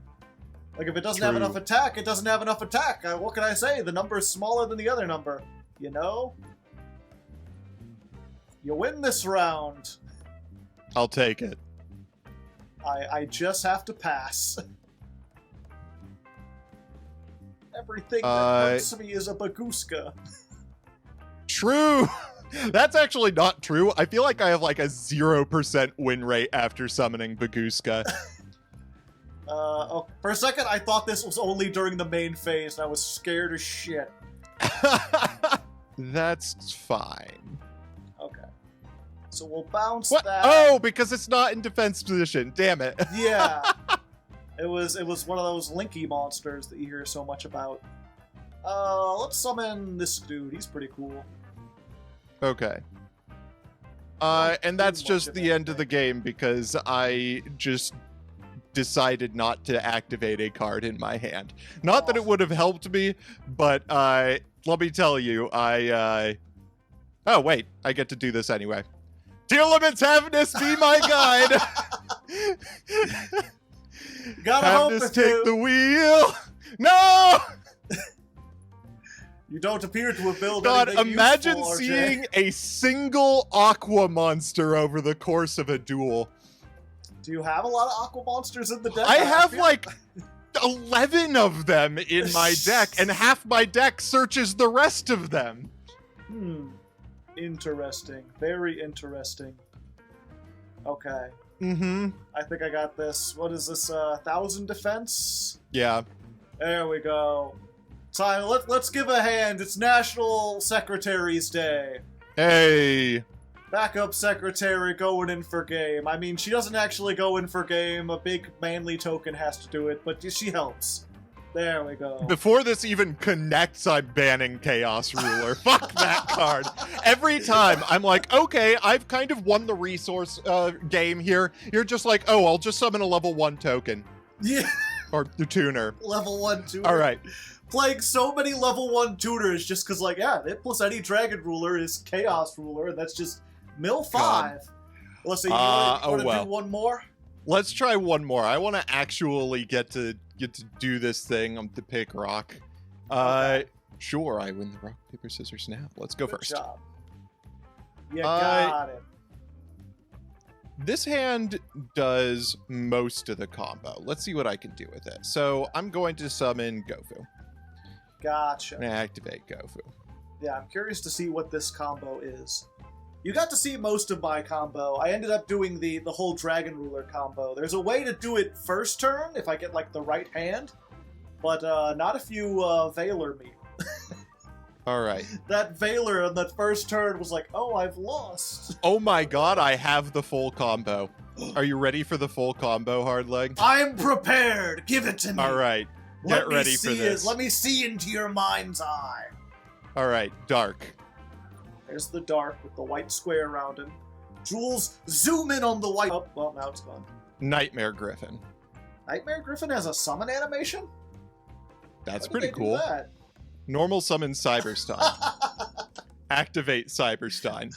Like, if it doesn't have enough attack, it doesn't have enough attack. What can I say? The number is smaller than the other number. You know? You win this round. I'll take it. I just have to pass. Everything that hurts me is a Baguska. True! That's actually not true. I feel like I have like a 0% win rate after summoning Baguska. For a second, I thought this was only during the main phase, and I was scared as shit. That's fine. Okay. So we'll bounce What? that. Oh, because it's not in defense position. Damn it. Yeah. It was one of those Linky monsters that you hear so much about. Let's summon this dude. He's pretty cool. Okay. And that's just the end of the game because I just decided not to activate a card in my hand. Not that it would have helped me, but let me tell you, oh wait, I get to do this anyway. Tearlament's Havness be my guide. Gotta hope Havness if take you... the wheel. No. You don't appear to have built God, anything imagine useful, RJ. seeing a single aqua monster over the course of a duel. Do you have a lot of aqua monsters in the deck? I have like 11 of them in my deck, and half my deck searches the rest of them. Interesting. Very interesting. Okay. Mm-hmm. I think I got this. What is this, 1,000 defense? Yeah. There we go. Time, let's give a hand. It's National Secretary's Day. Hey. Backup secretary going in for game. I mean, she doesn't actually go in for game. A big manly token has to do it, but she helps. There we go. Before this even connects, I'm banning Chaos Ruler. Fuck that card. Every time, I'm like, okay, I've kind of won the resource game here. You're just like, oh, I'll just summon a level 1 token. Yeah. Or the tuner. Level 1 tuner. All right. Playing so many level 1 tuners just because, like, yeah, it plus any Dragon Ruler is Chaos Ruler, and that's just mill 5. Let's see, you want to do one more? Let's try one more. I want to actually get to do this thing to pick rock. Okay. Sure, I win the rock, paper, scissors, snap. Let's go Good first. job. You got it. This hand does most of the combo. Let's see what I can do with it. So I'm going to summon Gofu. Gotcha. And activate Gofu. Yeah, I'm curious to see what this combo is. You got to see most of my combo. I ended up doing the whole Dragon Ruler combo. There's a way to do it first turn, if I get, like, the right hand. But, not if you, Veiler me. All right. That Veiler on that first turn was like, oh, I've lost. Oh my god, I have the full combo. Are you ready for the full combo, Hardleg? I'm prepared! Give it to me! All right. Get ready for this. Let me see into your mind's eye. All right, Dark. There's the dark with the white square around him. Jules, zoom in on the white. Oh, well, now it's gone. Nightmare Griffin. Nightmare Griffin has a summon animation? That's Why pretty did they do cool. that? Normal summon Cyberstein. Activate Cyberstein.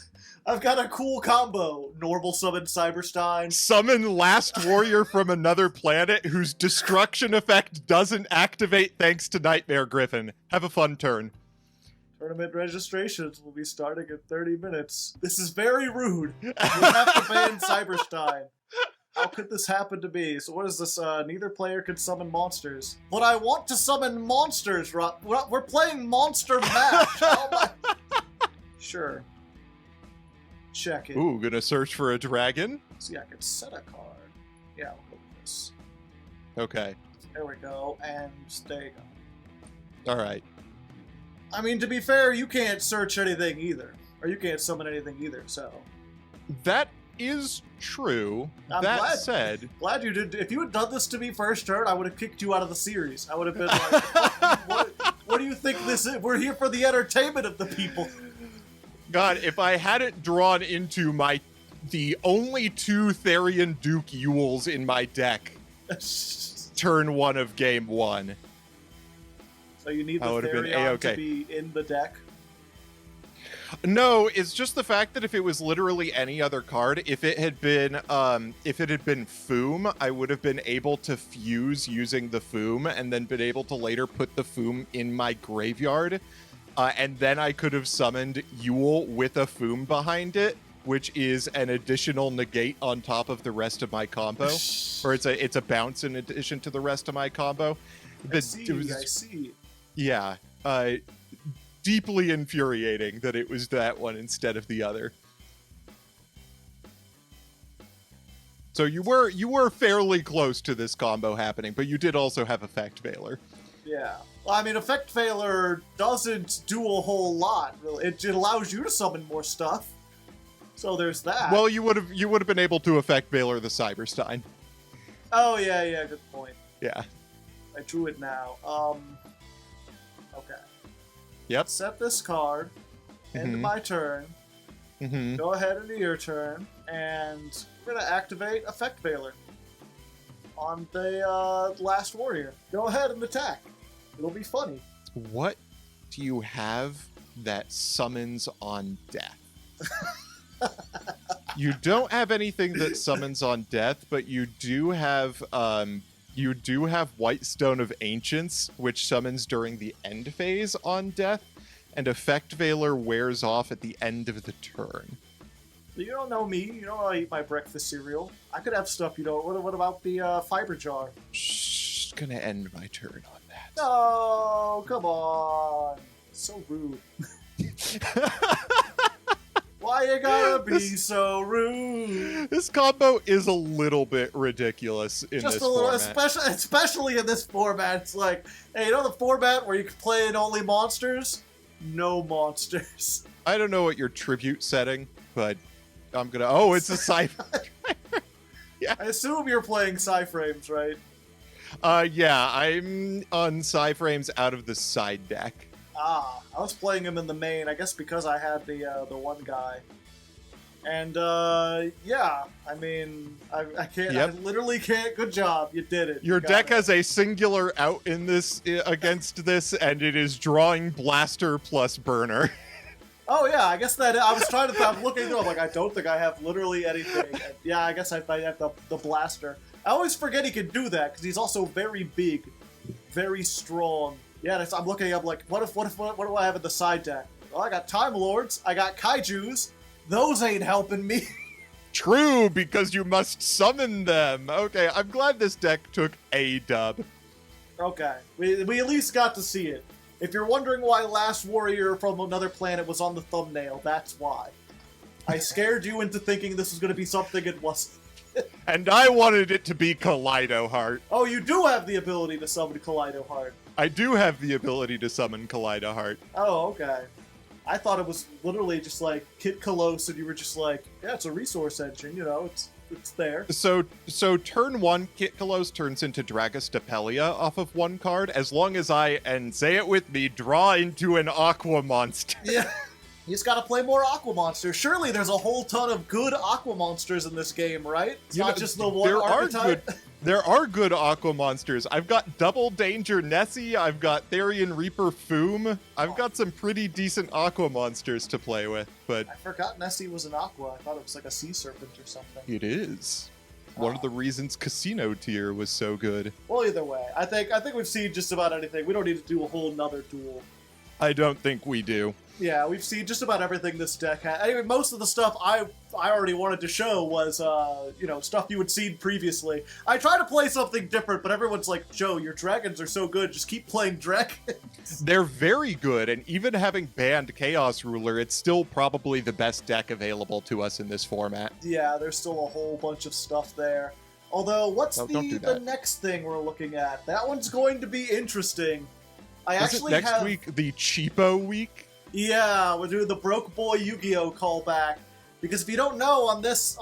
I've got a cool combo. Normal summon Cyberstein. Summon Last Warrior from another planet whose destruction effect doesn't activate thanks to Nightmare Griffin. Have a fun turn. Tournament registrations will be starting in 30 minutes. This is very rude. You have to ban Cyberstein. How could this happen to me? So what is this? Neither player can summon monsters. But I want to summon monsters, Rob. We're playing Monster Match. Oh my... Sure. Check it. Ooh, gonna search for a dragon? See, I could set a card. Yeah, look at this. Okay. There we go, and there you go. Alright. I mean, to be fair, you can't search anything either. Or you can't summon anything either, so... That is true. I'm that said... Glad you did. If you had done this to me first turn, I would have kicked you out of the series. I would have been like, what do you think this is? We're here for the entertainment of the people. God, if I hadn't drawn into the only 2 Therian Duke Yules in my deck, turn 1 of game 1. So you need the Therion to be in the deck? No, it's just the fact that if it was literally any other card, if it had been Foom, I would have been able to fuse using the Foom and then been able to later put the Foom in my graveyard. And then I could have summoned Yule with a Foom behind it, which is an additional negate on top of the rest of my combo. Or it's a bounce in addition to the rest of my combo. I see. Yeah. Deeply infuriating that it was that one instead of the other. So you were fairly close to this combo happening, but you did also have Effect Veiler. Yeah. Well, I mean, Effect Veiler doesn't do a whole lot, really. It allows you to summon more stuff. So there's that. Well, you would have been able to Effect Veiler the Cyberstein. Oh yeah, good point. Yeah. I drew it now. Okay. Yep. Set this card. End my turn. Go ahead into your turn, and we're gonna activate Effect Veiler on the Last Warrior. Go ahead and attack. It'll be funny. What do you have that summons on death? You don't have anything that summons on death, but you do have White Stone of Ancients, which summons during the end phase on death. and Effect Veiler wears off at the end of the turn. You don't know me. You know I eat my breakfast cereal. I could have stuff you don't. What about the fiber jar? Shh, gonna end my turn on that. No, come on. So rude. Why you gotta be so rude? This combo is a little bit ridiculous in Just this a little, format. especially in this format. It's like, hey, you know the format where you can play in only monsters? No monsters. I don't know what your tribute setting, but I'm gonna. Oh, it's a cipher. I assume you're playing Psyframes, right? Yeah, I'm on Psyframes out of the side deck. I was playing him in the main, I guess because I had the one guy. And, yeah, I mean, I can't, Yep. I literally can't, good job, you did it. Your You got deck it. has a singular out in this against this, and it is drawing Blaster plus Burner. Oh yeah, I guess that, I was trying to, I'm looking through, I'm like, I don't think I have literally anything. And, yeah, I guess I have the Blaster. I always forget he can do that, because he's also very big, very strong. Yeah, I'm looking up like, what do I have in the side deck? Well, I got Time Lords, I got Kaijus. Those ain't helping me. True, because you must summon them. Okay, I'm glad this deck took a dub. Okay, we at least got to see it. If you're wondering why Last Warrior from Another Planet was on the thumbnail, that's why. I scared you into thinking this was going to be something it wasn't. And I wanted it to be Kaleido Heart. Oh, you do have the ability to summon Kaleido Heart. I do have the ability to summon Kaleido Heart. Oh, okay. I thought it was literally just like Kit Kalos, and you were just like, yeah, it's a resource engine, you know, it's there. So turn 1, Kit Kalos turns into Dragostapelia off of 1 card, as long as I, and say it with me, draw into an Aqua Monster. Yeah. You just gotta play more Aqua Monsters. Surely there's a whole ton of good Aqua Monsters in this game, right? It's not just the one archetype. There are good Aqua Monsters. I've got Double Danger Nessie, I've got Therian Reaper Foom. I've got some pretty decent Aqua Monsters to play with, but... I forgot Nessie was an Aqua. I thought it was like a sea serpent or something. It is. One of the reasons Casino Tier was so good. Well, either way, I think we've seen just about anything. We don't need to do a whole nother duel. I don't think we do. Yeah, we've seen just about everything this deck has. Anyway, most of the stuff I already wanted to show was, you know, stuff you had seen previously. I try to play something different, but everyone's like, Joe, your dragons are so good, just keep playing dragons. They're very good, and even having banned Chaos Ruler, it's still probably the best deck available to us in this format. Yeah, there's still a whole bunch of stuff there. Although, what's the next thing we're looking at? That one's going to be interesting. Next week the cheapo week? Yeah, we're doing the Broke Boy Yu-Gi-Oh callback. Because if you don't know, on this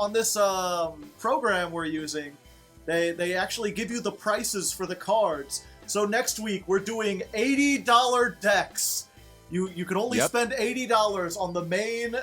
program we're using, they actually give you the prices for the cards. So next week we're doing $80 decks. You can only spend $80 on the main,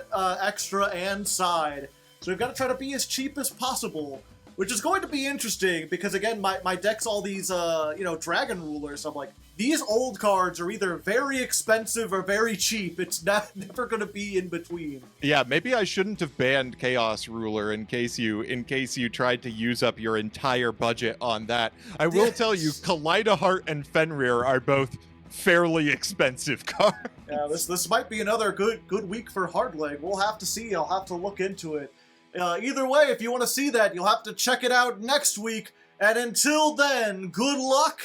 extra, and side. So we've got to try to be as cheap as possible. Which is going to be interesting, because again, my deck's all these, you know, Dragon Rulers. So I'm like, these old cards are either very expensive or very cheap. It's never going to be in between. Yeah, maybe I shouldn't have banned Chaos Ruler in case you tried to use up your entire budget on that. I will tell you, Kaleido Heart and Fenrir are both fairly expensive cards. Yeah, this might be another good week for Hardleg. We'll have to see. I'll have to look into it. Either way, if you want to see that, you'll have to check it out next week. And until then, good luck!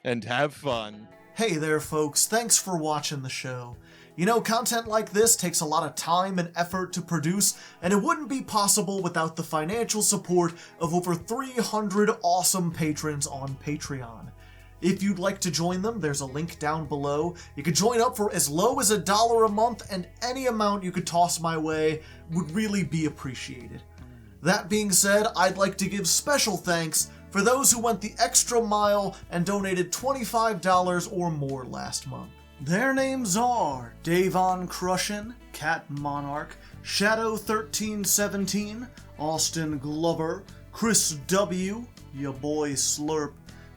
And have fun. Hey there, folks. Thanks for watching the show. You know, content like this takes a lot of time and effort to produce, and it wouldn't be possible without the financial support of over 300 awesome patrons on Patreon. If you'd like to join them, there's a link down below. You could join up for as low as $1 a month, and any amount you could toss my way would really be appreciated. That being said, I'd like to give special thanks for those who went the extra mile and donated $25 or more last month. Their names are Davon Crushin, Cat Monarch, Shadow1317, Austin Glover, Chris W, ya boy Slurp,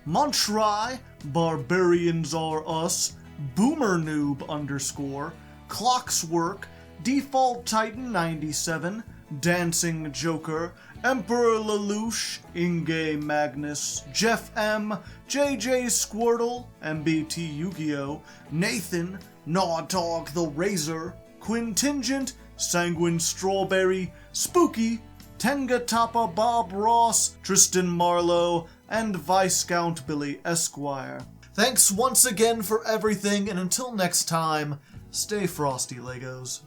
Montry, Barbarians Are Us, Boomer Noob _ Clockswork, Default Titan 97, Dancing Joker, Emperor Lelouch, Inge Magnus, Jeff M, JJ Squirtle, MBT Yu-Gi-Oh, Nathan, Gnawdog the Razor, Quintingent, Sanguine Strawberry, Spooky, Tengatapa Bob Ross, Tristan Marlowe, and Viscount Billy Esquire. Thanks once again for everything, and until next time, stay frosty, Legos.